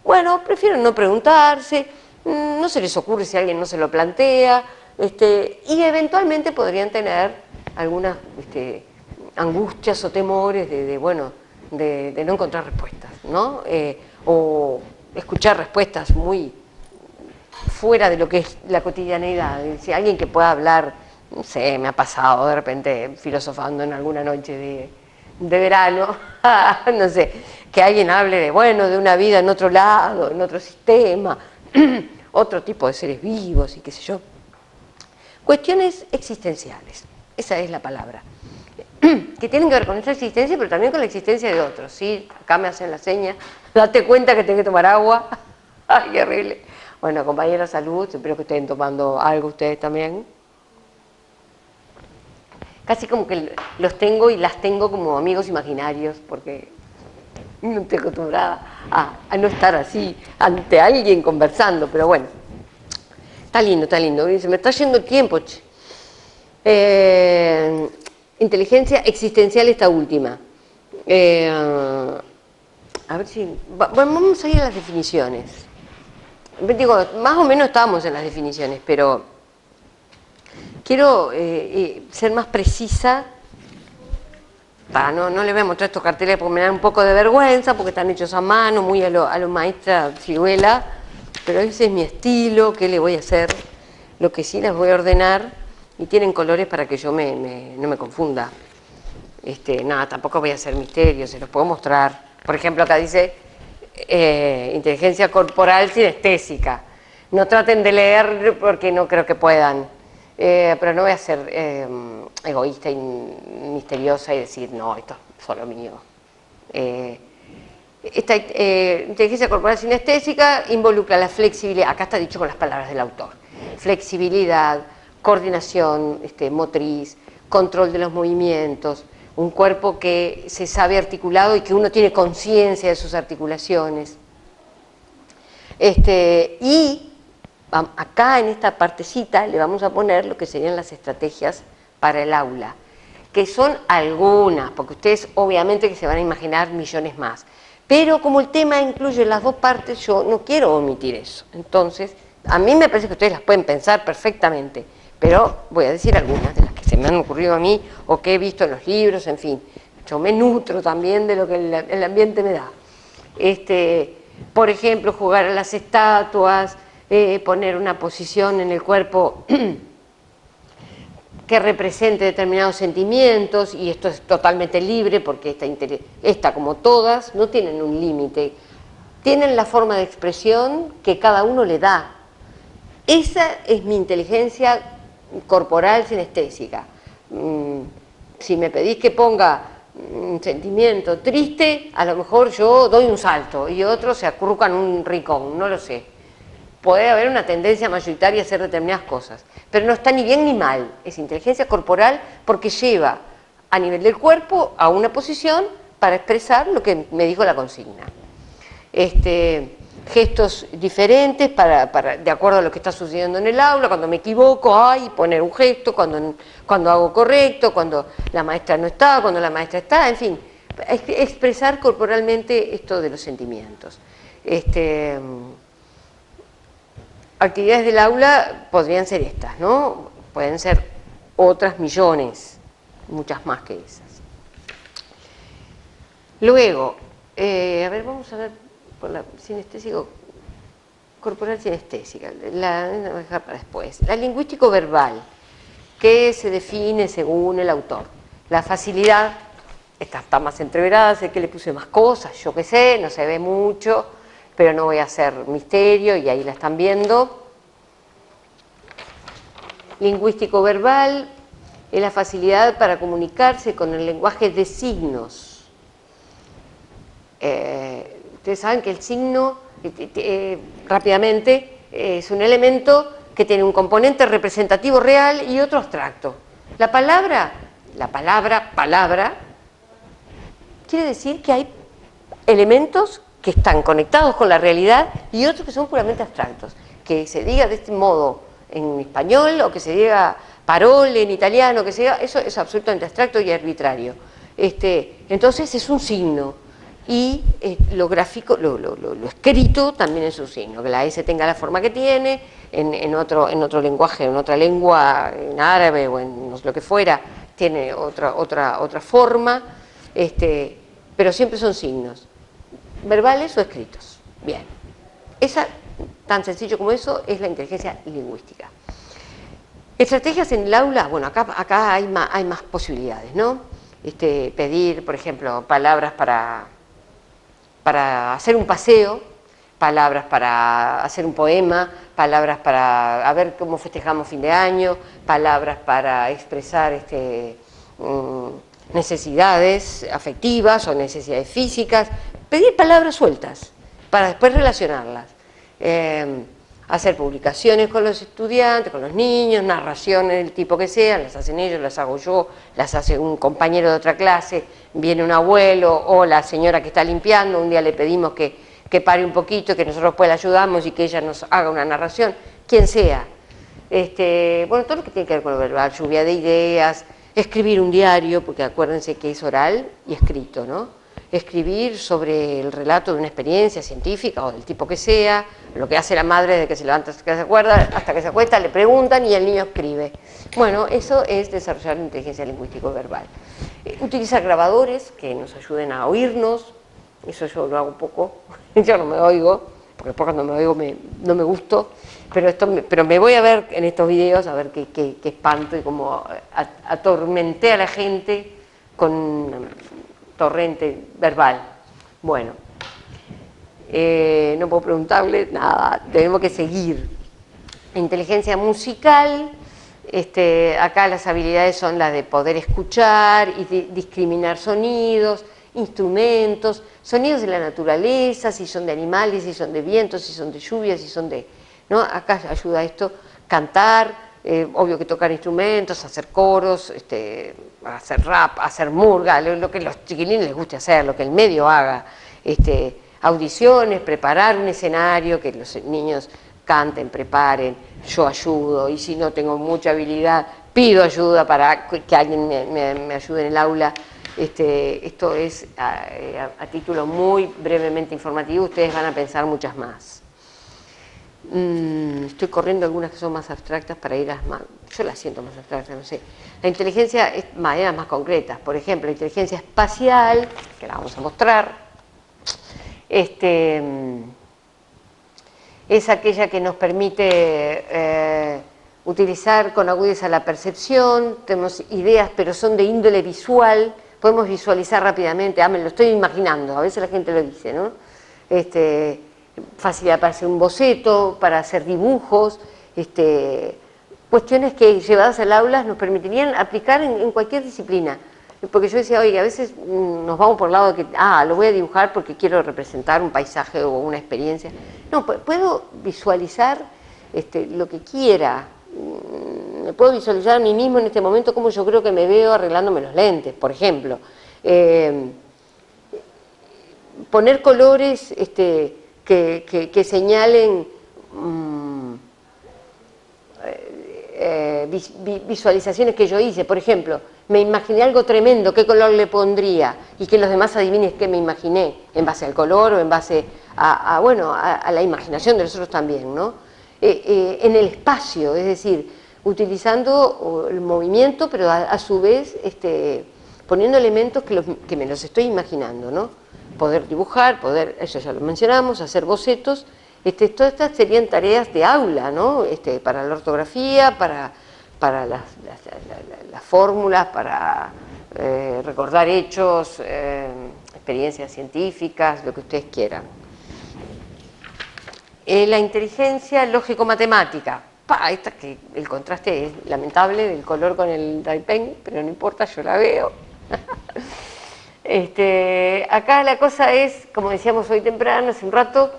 bueno, prefieren no preguntarse, no se les ocurre si alguien no se lo plantea, y eventualmente podrían tener algunas angustias o temores de no encontrar respuestas, ¿no? O escuchar respuestas muy fuera de lo que es la cotidianeidad. Si alguien que pueda hablar, no sé, me ha pasado de repente filosofando en alguna noche de verano, no sé, que alguien hable de una vida en otro lado, en otro sistema, otro tipo de seres vivos y qué sé yo. Cuestiones existenciales, esa es la palabra, que tienen que ver con nuestra existencia, pero también con la existencia de otros, ¿sí? Acá me hacen la seña, date cuenta que tenés que tomar agua. Ay, qué horrible. Bueno, compañeros, salud, espero que estén tomando algo ustedes también. Casi como que los tengo y las tengo como amigos imaginarios, porque no estoy acostumbrada a no estar así ante alguien conversando, pero bueno. Está lindo, se me está yendo el tiempo, che. Inteligencia existencial, esta última. A ver si... vamos a ir a las definiciones. Digo, más o menos estábamos en las definiciones, pero quiero ser más precisa. No le voy a mostrar estos carteles porque me dan un poco de vergüenza, porque están hechos a mano, muy a lo maestra Ciruela, pero ese es mi estilo, ¿qué le voy a hacer? Lo que sí las voy a ordenar, y tienen colores para que yo no me confunda. Nada, tampoco voy a hacer misterio, se los puedo mostrar. Por ejemplo, acá dice inteligencia corporal sinestésica. No traten de leer porque no creo que puedan. Pero no voy a ser egoísta y misteriosa y decir, no, esto es solo mío. Esta inteligencia corporal sinestésica involucra la flexibilidad, acá está dicho con las palabras del autor, flexibilidad, coordinación motriz, control de los movimientos, un cuerpo que se sabe articulado y que uno tiene conciencia de sus articulaciones. Y acá en esta partecita le vamos a poner lo que serían las estrategias para el aula, que son algunas, porque ustedes obviamente que se van a imaginar millones más. Pero como el tema incluye las dos partes, yo no quiero omitir eso. Entonces, a mí me parece que ustedes las pueden pensar perfectamente, pero voy a decir algunas de las que se me han ocurrido a mí o que he visto en los libros, en fin. Yo me nutro también de lo que el ambiente me da. Por ejemplo, jugar a las estatuas, poner una posición en el cuerpo que represente determinados sentimientos, y esto es totalmente libre porque esta como todas no tienen un límite, tienen la forma de expresión que cada uno le da. Esa es mi inteligencia corporal sinestésica. Si me pedís que ponga un sentimiento triste, a lo mejor yo doy un salto y otros se acurrucan en un rincón, no lo sé. Puede haber una tendencia mayoritaria a hacer determinadas cosas, pero no está ni bien ni mal, es inteligencia corporal porque lleva a nivel del cuerpo a una posición para expresar lo que me dijo la consigna. Gestos diferentes de acuerdo a lo que está sucediendo en el aula, cuando me equivoco, poner un gesto, cuando hago correcto, cuando la maestra no está, cuando la maestra está, en fin, expresar corporalmente esto de los sentimientos. Actividades del aula podrían ser estas, ¿no? Pueden ser otras millones, muchas más que esas. Luego, a ver, vamos a ver por la sinestésico, corporal sinestésica, la voy a dejar para después. La lingüístico-verbal, que se define según el autor. La facilidad, esta está más entreverada, sé que le puse más cosas, yo qué sé, no se ve mucho, pero no voy a hacer misterio y ahí la están viendo. Lingüístico-verbal es la facilidad para comunicarse con el lenguaje de signos. Ustedes saben que el signo, rápidamente, es un elemento que tiene un componente representativo real y otro abstracto. La palabra, quiere decir que hay elementos que están conectados con la realidad y otros que son puramente abstractos. Que se diga de este modo en español o que se diga parole en italiano, que se diga, eso es absolutamente abstracto y arbitrario. Entonces es un signo. Y lo gráfico, lo escrito también es un signo, que la S tenga la forma que tiene, en otro lenguaje, en otra lengua, en árabe o en lo que fuera, tiene otra forma, pero siempre son signos, verbales o escritos. Bien, tan sencillo como eso es la inteligencia lingüística. Estrategias en el aula, bueno, acá hay más posibilidades, ¿no? Pedir, por ejemplo, palabras para hacer un paseo, palabras para hacer un poema, palabras para ver cómo festejamos fin de año, palabras para expresar necesidades afectivas o necesidades físicas, pedir palabras sueltas para después relacionarlas. Hacer publicaciones con los estudiantes, con los niños, narraciones del tipo que sean, las hacen ellos, las hago yo, las hace un compañero de otra clase, viene un abuelo o la señora que está limpiando, un día le pedimos que pare un poquito, que nosotros pues la ayudamos y que ella nos haga una narración, quien sea. Bueno, todo lo que tiene que ver con lo verbal, lluvia de ideas, escribir un diario, porque acuérdense que es oral y escrito, ¿no? Escribir sobre el relato de una experiencia científica o del tipo que sea, lo que hace la madre desde que se levanta hasta que se acuerda, hasta que se acuesta, le preguntan y el niño escribe. Bueno, eso es desarrollar la inteligencia lingüístico-verbal. Utilizar grabadores que nos ayuden a oírnos, eso yo lo hago poco, yo no me oigo, porque después cuando me oigo no me gusto, pero me voy a ver en estos videos a ver qué espanto y cómo atormenté a la gente con torrente verbal. Bueno, no puedo preguntarle nada, tenemos que seguir. Inteligencia musical, acá las habilidades son las de poder escuchar y discriminar sonidos, instrumentos, sonidos de la naturaleza, si son de animales, si son de vientos, si son de lluvia, si son de... ¿no? Acá ayuda esto, cantar, obvio que tocar instrumentos, hacer coros, hacer rap, hacer murga, lo que los chiquilines les guste hacer, lo que el medio haga, audiciones, preparar un escenario, que los niños canten, preparen, yo ayudo, y si no tengo mucha habilidad, pido ayuda para que alguien me ayude en el aula. Esto es a título muy brevemente informativo, ustedes van a pensar muchas más. Estoy corriendo algunas que son más abstractas para ir a las más, yo las siento más abstractas, no sé. La inteligencia es maneras más concretas, por ejemplo, la inteligencia espacial, que la vamos a mostrar, es aquella que nos permite utilizar con agudeza la percepción, tenemos ideas pero son de índole visual, podemos visualizar rápidamente, me lo estoy imaginando, a veces la gente lo dice, ¿no? Facilidad para hacer un boceto, para hacer dibujos, cuestiones que llevadas al aula nos permitirían aplicar en cualquier disciplina. Porque yo decía, oye, a veces nos vamos por el lado de que, lo voy a dibujar porque quiero representar un paisaje o una experiencia. No, puedo visualizar lo que quiera. Me puedo visualizar a mí mismo en este momento como yo creo que me veo arreglándome los lentes, por ejemplo. Poner colores que señalen visualizaciones que yo hice. Por ejemplo, me imaginé algo tremendo, ¿qué color le pondría? Y que los demás adivinen qué me imaginé, en base al color o en base a la imaginación de los otros también, ¿no? En el espacio, es decir, utilizando el movimiento, pero a su vez poniendo elementos que me los estoy imaginando, ¿no? Poder dibujar, eso ya lo mencionamos, hacer bocetos. Todas estas serían tareas de aula, ¿no? Para la ortografía, para las fórmulas, para recordar hechos, experiencias científicas, lo que ustedes quieran. La inteligencia lógico-matemática. Esta que el contraste es lamentable del color con el dry pen, pero no importa, yo la veo. Acá la cosa es, como decíamos hoy temprano, hace un rato,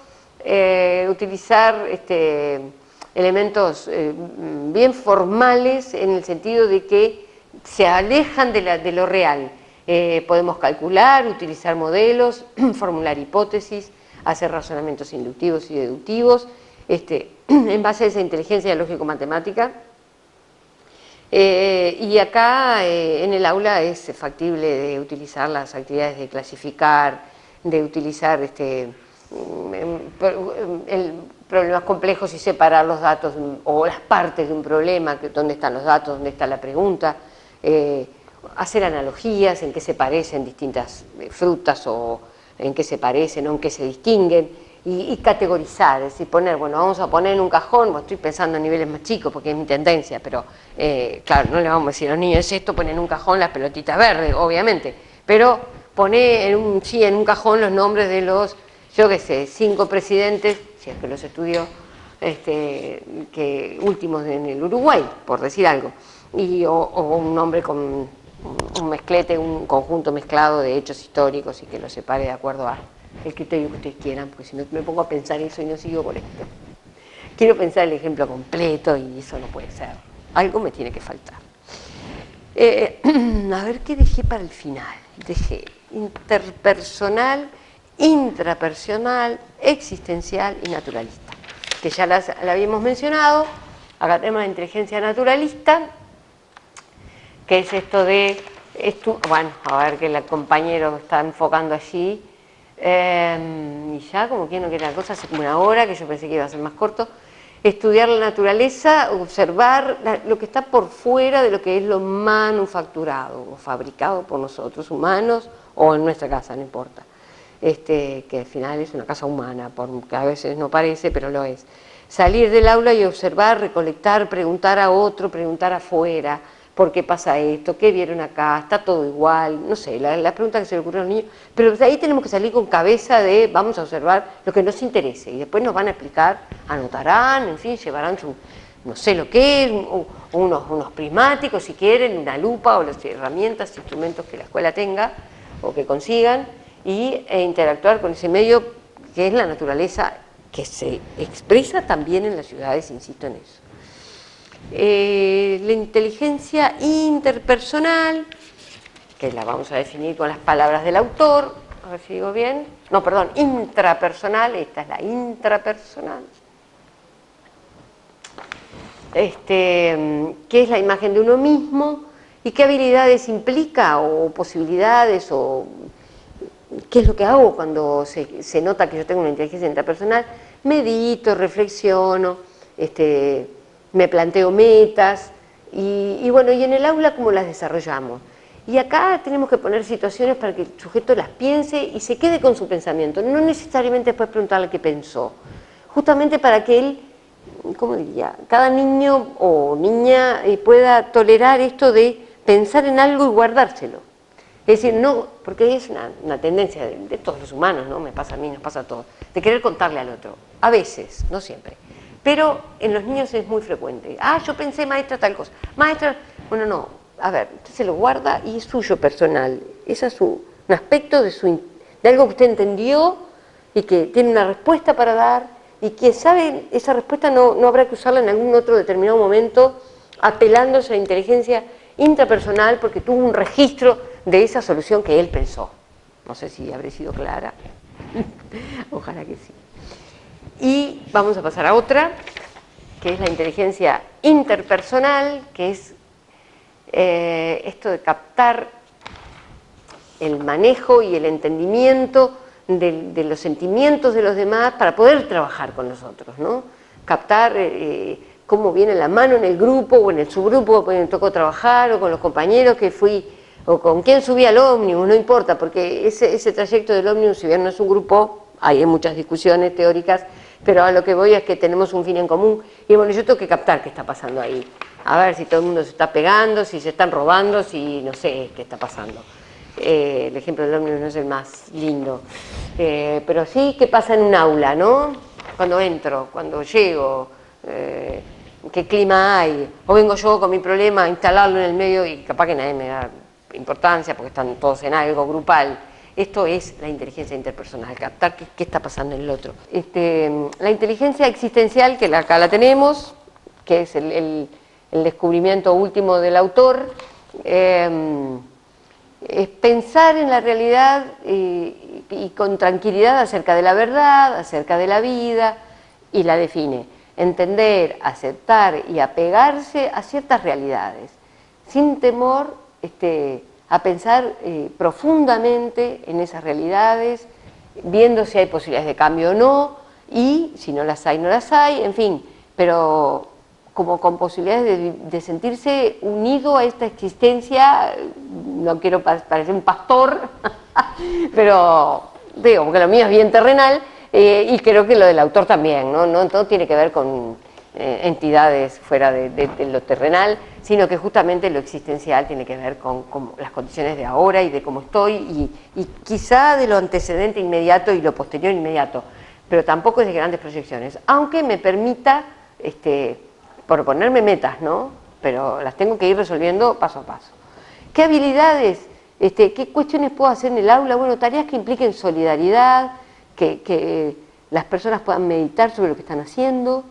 utilizar elementos bien formales en el sentido de que se alejan de lo real. Podemos calcular, utilizar modelos, formular hipótesis, hacer razonamientos inductivos y deductivos, en base a esa inteligencia lógico-matemática. Y acá en el aula es factible de utilizar las actividades de clasificar, de utilizar problemas complejos y separar los datos o las partes de un problema, dónde están los datos, dónde está la pregunta, hacer analogías, en qué se parecen distintas frutas o en qué se parecen o en qué se distinguen. Y categorizar, es decir, vamos a poner en un cajón, estoy pensando a niveles más chicos porque es mi tendencia, pero claro, no le vamos a decir a los niños, ponen en un cajón las pelotitas verdes, obviamente, pero poner en un cajón los nombres de los, yo qué sé, 5 presidentes, si es que los estudió, últimos en el Uruguay, por decir algo, o un nombre con un mezclete, un conjunto mezclado de hechos históricos y que los separe de acuerdo a el criterio que ustedes quieran, porque si no me pongo a pensar eso y no sigo por esto. Quiero pensar el ejemplo completo y eso no puede ser. Algo me tiene que faltar. A ver qué dejé para el final. Dejé interpersonal, intrapersonal, existencial y naturalista, que ya la habíamos mencionado. Acá tenemos la inteligencia naturalista, que es esto de, a ver que el compañero está enfocando allí. Y ya, como que no quiere la cosa, hace como una hora, que yo pensé que iba a ser más corto. Estudiar la naturaleza, observar lo que está por fuera de lo que es lo manufacturado o fabricado por nosotros, humanos, o en nuestra casa, no importa. Que al final es una casa humana, porque a veces no parece, pero lo es. Salir del aula y observar, recolectar, preguntar a otro, preguntar afuera. ¿Por qué pasa esto? ¿Qué vieron acá? ¿Está todo igual? No sé, las preguntas que se le ocurren a los niños. Pero de ahí tenemos que salir con cabeza de vamos a observar lo que nos interese y después nos van a explicar, anotarán, en fin, llevarán su, no sé lo que es, unos prismáticos si quieren, una lupa o las herramientas, instrumentos que la escuela tenga o que consigan e interactuar con ese medio que es la naturaleza que se expresa también en las ciudades, insisto en eso. La inteligencia interpersonal, que la vamos a definir con las palabras del autor, a ver si digo bien, no, perdón, intrapersonal, esta es la intrapersonal. qué es la imagen de uno mismo y qué habilidades implica o posibilidades o qué es lo que hago cuando se nota que yo tengo una inteligencia interpersonal. Medito, reflexiono, me planteo metas y bueno, y en el aula cómo las desarrollamos. Y acá tenemos que poner situaciones para que el sujeto las piense y se quede con su pensamiento, no necesariamente después preguntarle qué pensó, justamente para que él, ¿cómo diría?, cada niño o niña pueda tolerar esto de pensar en algo y guardárselo. Es decir, no, porque es una tendencia de todos los humanos, ¿no? Me pasa a mí, nos pasa a todos, de querer contarle al otro, a veces, no siempre, pero en los niños es muy frecuente. Ah, yo pensé, maestra, tal cosa, maestra, bueno, no, a ver, usted se lo guarda y es suyo personal, ese es un aspecto de algo que usted entendió y que tiene una respuesta para dar y quien sabe, esa respuesta no habrá que usarla en algún otro determinado momento apelando a esa inteligencia intrapersonal porque tuvo un registro de esa solución que él pensó. No sé si habré sido clara, ojalá que sí. Y vamos a pasar a otra, que es la inteligencia interpersonal, que es esto de captar el manejo y el entendimiento de los sentimientos de los demás para poder trabajar con nosotros, ¿no? Captar cómo viene la mano en el grupo o en el subgrupo que me tocó trabajar o con los compañeros que fui o con quién subí al ómnibus, no importa, porque ese trayecto del ómnibus, si bien no es un grupo, hay muchas discusiones teóricas, pero a lo que voy es que tenemos un fin en común y bueno, yo tengo que captar qué está pasando ahí, a ver si todo el mundo se está pegando, si se están robando, si no sé qué está pasando. El ejemplo del ómnibus no es el más lindo, pero sí qué pasa en un aula, ¿no? Cuando entro, cuando llego, qué clima hay, o vengo yo con mi problema a instalarlo en el medio y capaz que nadie me da importancia porque están todos en algo grupal. Esto es la inteligencia interpersonal, captar qué está pasando en el otro. La inteligencia existencial, que acá la tenemos, que es el descubrimiento último del autor, es pensar en la realidad y con tranquilidad acerca de la verdad, acerca de la vida, y la define. Entender, aceptar y apegarse a ciertas realidades, sin temor a pensar profundamente en esas realidades, viendo si hay posibilidades de cambio o no, y si no las hay, no las hay, en fin, pero como con posibilidades de sentirse unido a esta existencia. No quiero parecer un pastor, pero digo, porque lo mío es bien terrenal, y creo que lo del autor también, no todo tiene que ver con entidades fuera de lo terrenal, sino que justamente lo existencial tiene que ver con las condiciones de ahora y de cómo estoy, y quizá de lo antecedente inmediato y lo posterior inmediato, pero tampoco es de grandes proyecciones, aunque me permita proponerme metas, ¿no? Pero las tengo que ir resolviendo paso a paso. ¿Qué habilidades, qué cuestiones puedo hacer en el aula? Bueno, tareas que impliquen solidaridad, que las personas puedan meditar sobre lo que están haciendo.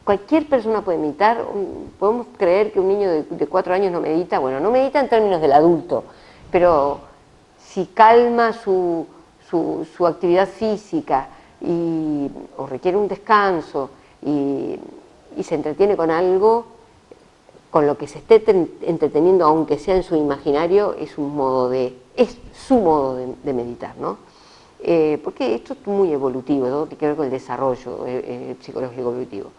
Cualquier persona puede meditar. Podemos creer que un niño de 4 años no medita. Bueno, no medita en términos del adulto, pero si calma su actividad física o requiere un descanso y se entretiene con algo, con lo que se esté entreteniendo, aunque sea en su imaginario, es su modo de meditar, ¿no? Porque esto es muy evolutivo, ¿no? Tiene que ver con el desarrollo psicológico evolutivo.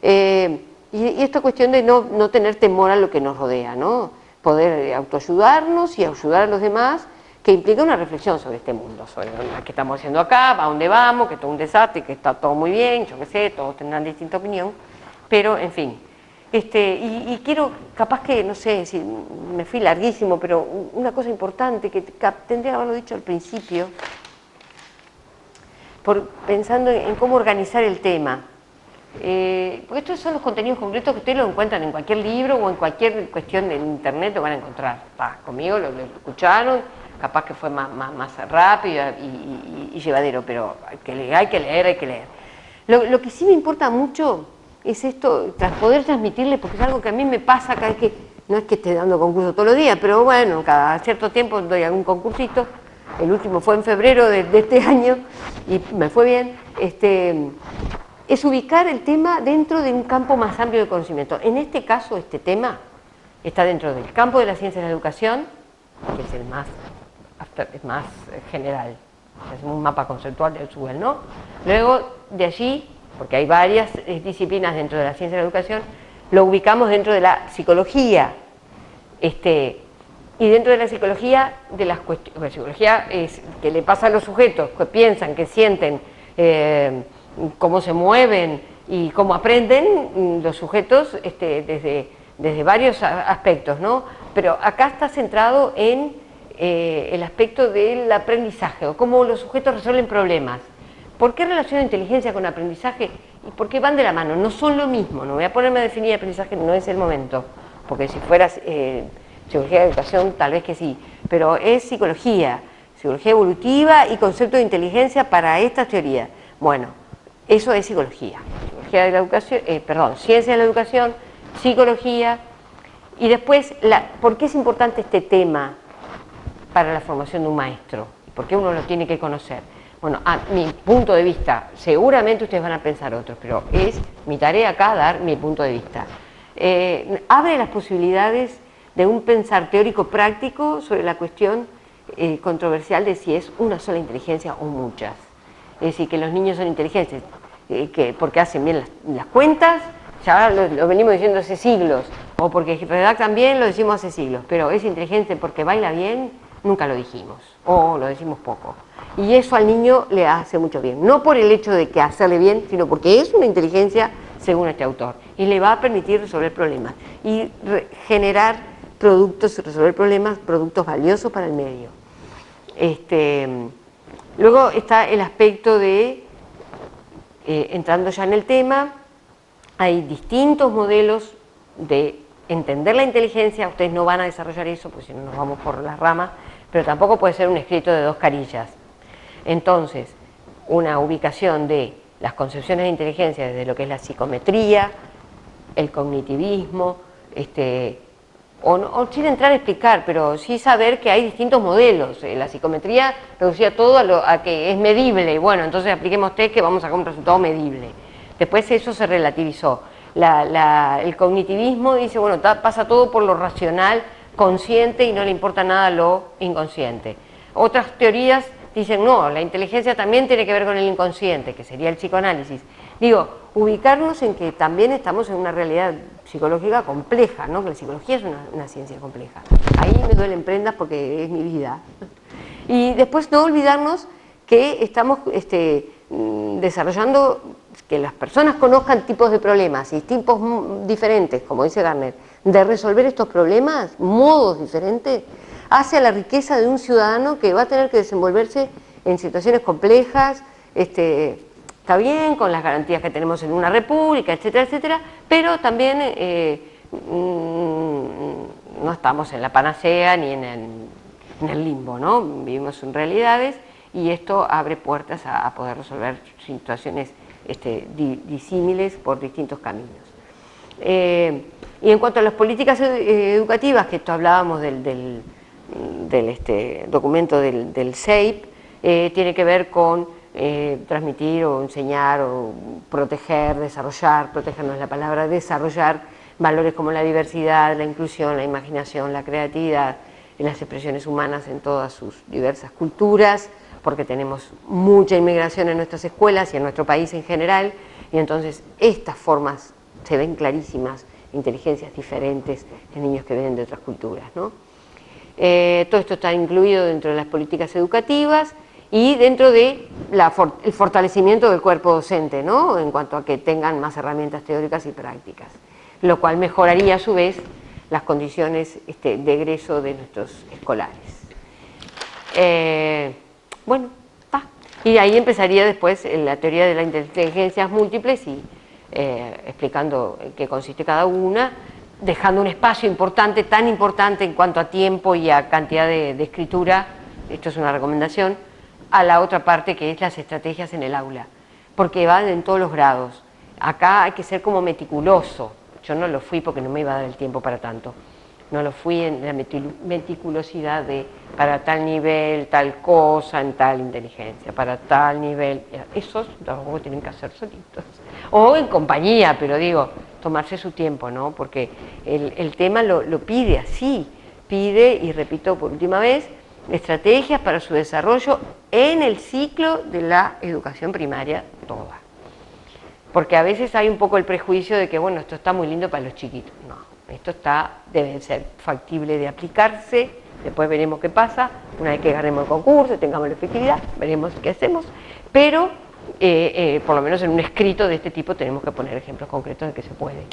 Y esta cuestión de no tener temor a lo que nos rodea, ¿no? Poder autoayudarnos y ayudar a los demás, que implica una reflexión sobre este mundo, sobre lo que estamos haciendo acá, a dónde vamos, que todo es un desastre, que está todo muy bien, yo qué sé, todos tendrán distinta opinión, pero en fin. Y quiero, capaz que, no sé, si me fui larguísimo, pero una cosa importante que tendría que haberlo dicho al principio, pensando en cómo organizar el tema. Porque estos son los contenidos concretos que ustedes lo encuentran en cualquier libro o en cualquier cuestión de internet, lo van a encontrar. Conmigo lo escucharon, capaz que fue más rápido y llevadero, pero hay que leer. Lo que sí me importa mucho es esto, poder transmitirle, porque es algo que a mí me pasa cada vez que, no es que esté dando concursos todos los días, pero bueno, cada cierto tiempo doy algún concursito. El último fue en febrero de este año y me fue bien. es ubicar el tema dentro de un campo más amplio de conocimiento. En este caso, este tema está dentro del campo de la ciencia de la educación, que es el más general, es un mapa conceptual del Sewell, ¿no? Luego, de allí, porque hay varias disciplinas dentro de la ciencia de la educación, lo ubicamos dentro de la psicología, y dentro de la psicología, de las cuestiones, la psicología es que le pasa a los sujetos, que piensan, que sienten, cómo se mueven y cómo aprenden los sujetos desde varios aspectos, ¿no? Pero acá está centrado en el aspecto del aprendizaje, o cómo los sujetos resuelven problemas. ¿Por qué relaciona inteligencia con aprendizaje? Y por qué van de la mano, no son lo mismo. No voy a ponerme a definir aprendizaje, no es el momento, porque si fuera psicología de educación tal vez que sí, pero es psicología evolutiva y concepto de inteligencia para estas teorías. Bueno, eso es psicología de la educación, ciencia de la educación, psicología, y después, ¿por qué es importante este tema para la formación de un maestro? ¿Por qué uno lo tiene que conocer? Bueno, a mi punto de vista, seguramente ustedes van a pensar otros, pero es mi tarea acá dar mi punto de vista. Abre las posibilidades de un pensar teórico práctico sobre la cuestión controversial de si es una sola inteligencia o muchas. Es decir, que los niños son inteligentes porque hacen bien las cuentas, ya lo venimos diciendo hace siglos, o porque redactan bien, lo decimos hace siglos, pero es inteligente porque baila bien, nunca lo dijimos, o lo decimos poco. Y eso al niño le hace mucho bien, no por el hecho de que hacerle bien, sino porque es una inteligencia según este autor, y le va a permitir resolver problemas, y generar productos, resolver problemas, productos valiosos para el medio. Luego está el aspecto de, entrando ya en el tema, hay distintos modelos de entender la inteligencia. Ustedes no van a desarrollar eso, porque si no nos vamos por las ramas, pero tampoco puede ser un escrito de 2 carillas. Entonces, una ubicación de las concepciones de inteligencia desde lo que es la psicometría, el cognitivismo, o sin entrar a explicar, pero sí saber que hay distintos modelos. La psicometría reducía todo a que es medible, y bueno, entonces apliquemos test que vamos a sacar un resultado medible. Después eso se relativizó. El cognitivismo dice, bueno, pasa todo por lo racional, consciente, y no le importa nada lo inconsciente. Otras teorías dicen, no, la inteligencia también tiene que ver con el inconsciente, que sería el psicoanálisis. Digo, ubicarnos en que también estamos en una realidad psicológica compleja, ¿no? Que la psicología es una ciencia compleja. Ahí me duelen prendas porque es mi vida. Y después no olvidarnos que estamos desarrollando, que las personas conozcan tipos de problemas y tipos diferentes, como dice Gardner, de resolver estos problemas, modos diferentes, hace a la riqueza de un ciudadano que va a tener que desenvolverse en situaciones complejas, está bien, con las garantías que tenemos en una república, etcétera, etcétera, pero también no estamos en la panacea ni en el limbo, ¿no? Vivimos en realidades, y esto abre puertas a poder resolver situaciones disímiles por distintos caminos. Y en cuanto a las políticas educativas, que esto hablábamos del documento del CEIP, tiene que ver con transmitir o enseñar o proteger, desarrollar, proteger no es la palabra, desarrollar valores como la diversidad, la inclusión, la imaginación, la creatividad, en las expresiones humanas en todas sus diversas culturas, porque tenemos mucha inmigración en nuestras escuelas y en nuestro país en general, y entonces estas formas se ven clarísimas, inteligencias diferentes en niños que vienen de otras culturas, ¿no? Todo esto está incluido dentro de las políticas educativas y dentro de el fortalecimiento del cuerpo docente, ¿no? En cuanto a que tengan más herramientas teóricas y prácticas, lo cual mejoraría a su vez las condiciones de egreso de nuestros escolares. Bueno, y ahí empezaría después la teoría de las inteligencias múltiples y explicando en qué consiste cada una, dejando un espacio importante, tan importante en cuanto a tiempo y a cantidad de escritura, esto es una recomendación, a la otra parte que es las estrategias en el aula, porque van en todos los grados. Acá hay que ser como meticuloso, yo no lo fui porque no me iba a dar el tiempo para tanto, no lo fui en la meticulosidad de para tal nivel, tal cosa, en tal inteligencia, para tal nivel, esos luego tienen que hacer solitos, o en compañía, pero digo, tomarse su tiempo, ¿no? Porque el tema lo pide así, pide, y repito por última vez, estrategias para su desarrollo en el ciclo de la educación primaria toda. Porque a veces hay un poco el prejuicio de que, bueno, esto está muy lindo para los chiquitos. No, esto debe ser factible de aplicarse, después veremos qué pasa, una vez que ganemos el concurso, tengamos la efectividad, veremos qué hacemos, pero por lo menos en un escrito de este tipo tenemos que poner ejemplos concretos de que se puede.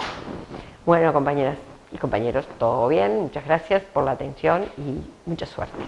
Bueno, compañeras y compañeros, todo bien, muchas gracias por la atención y mucha suerte.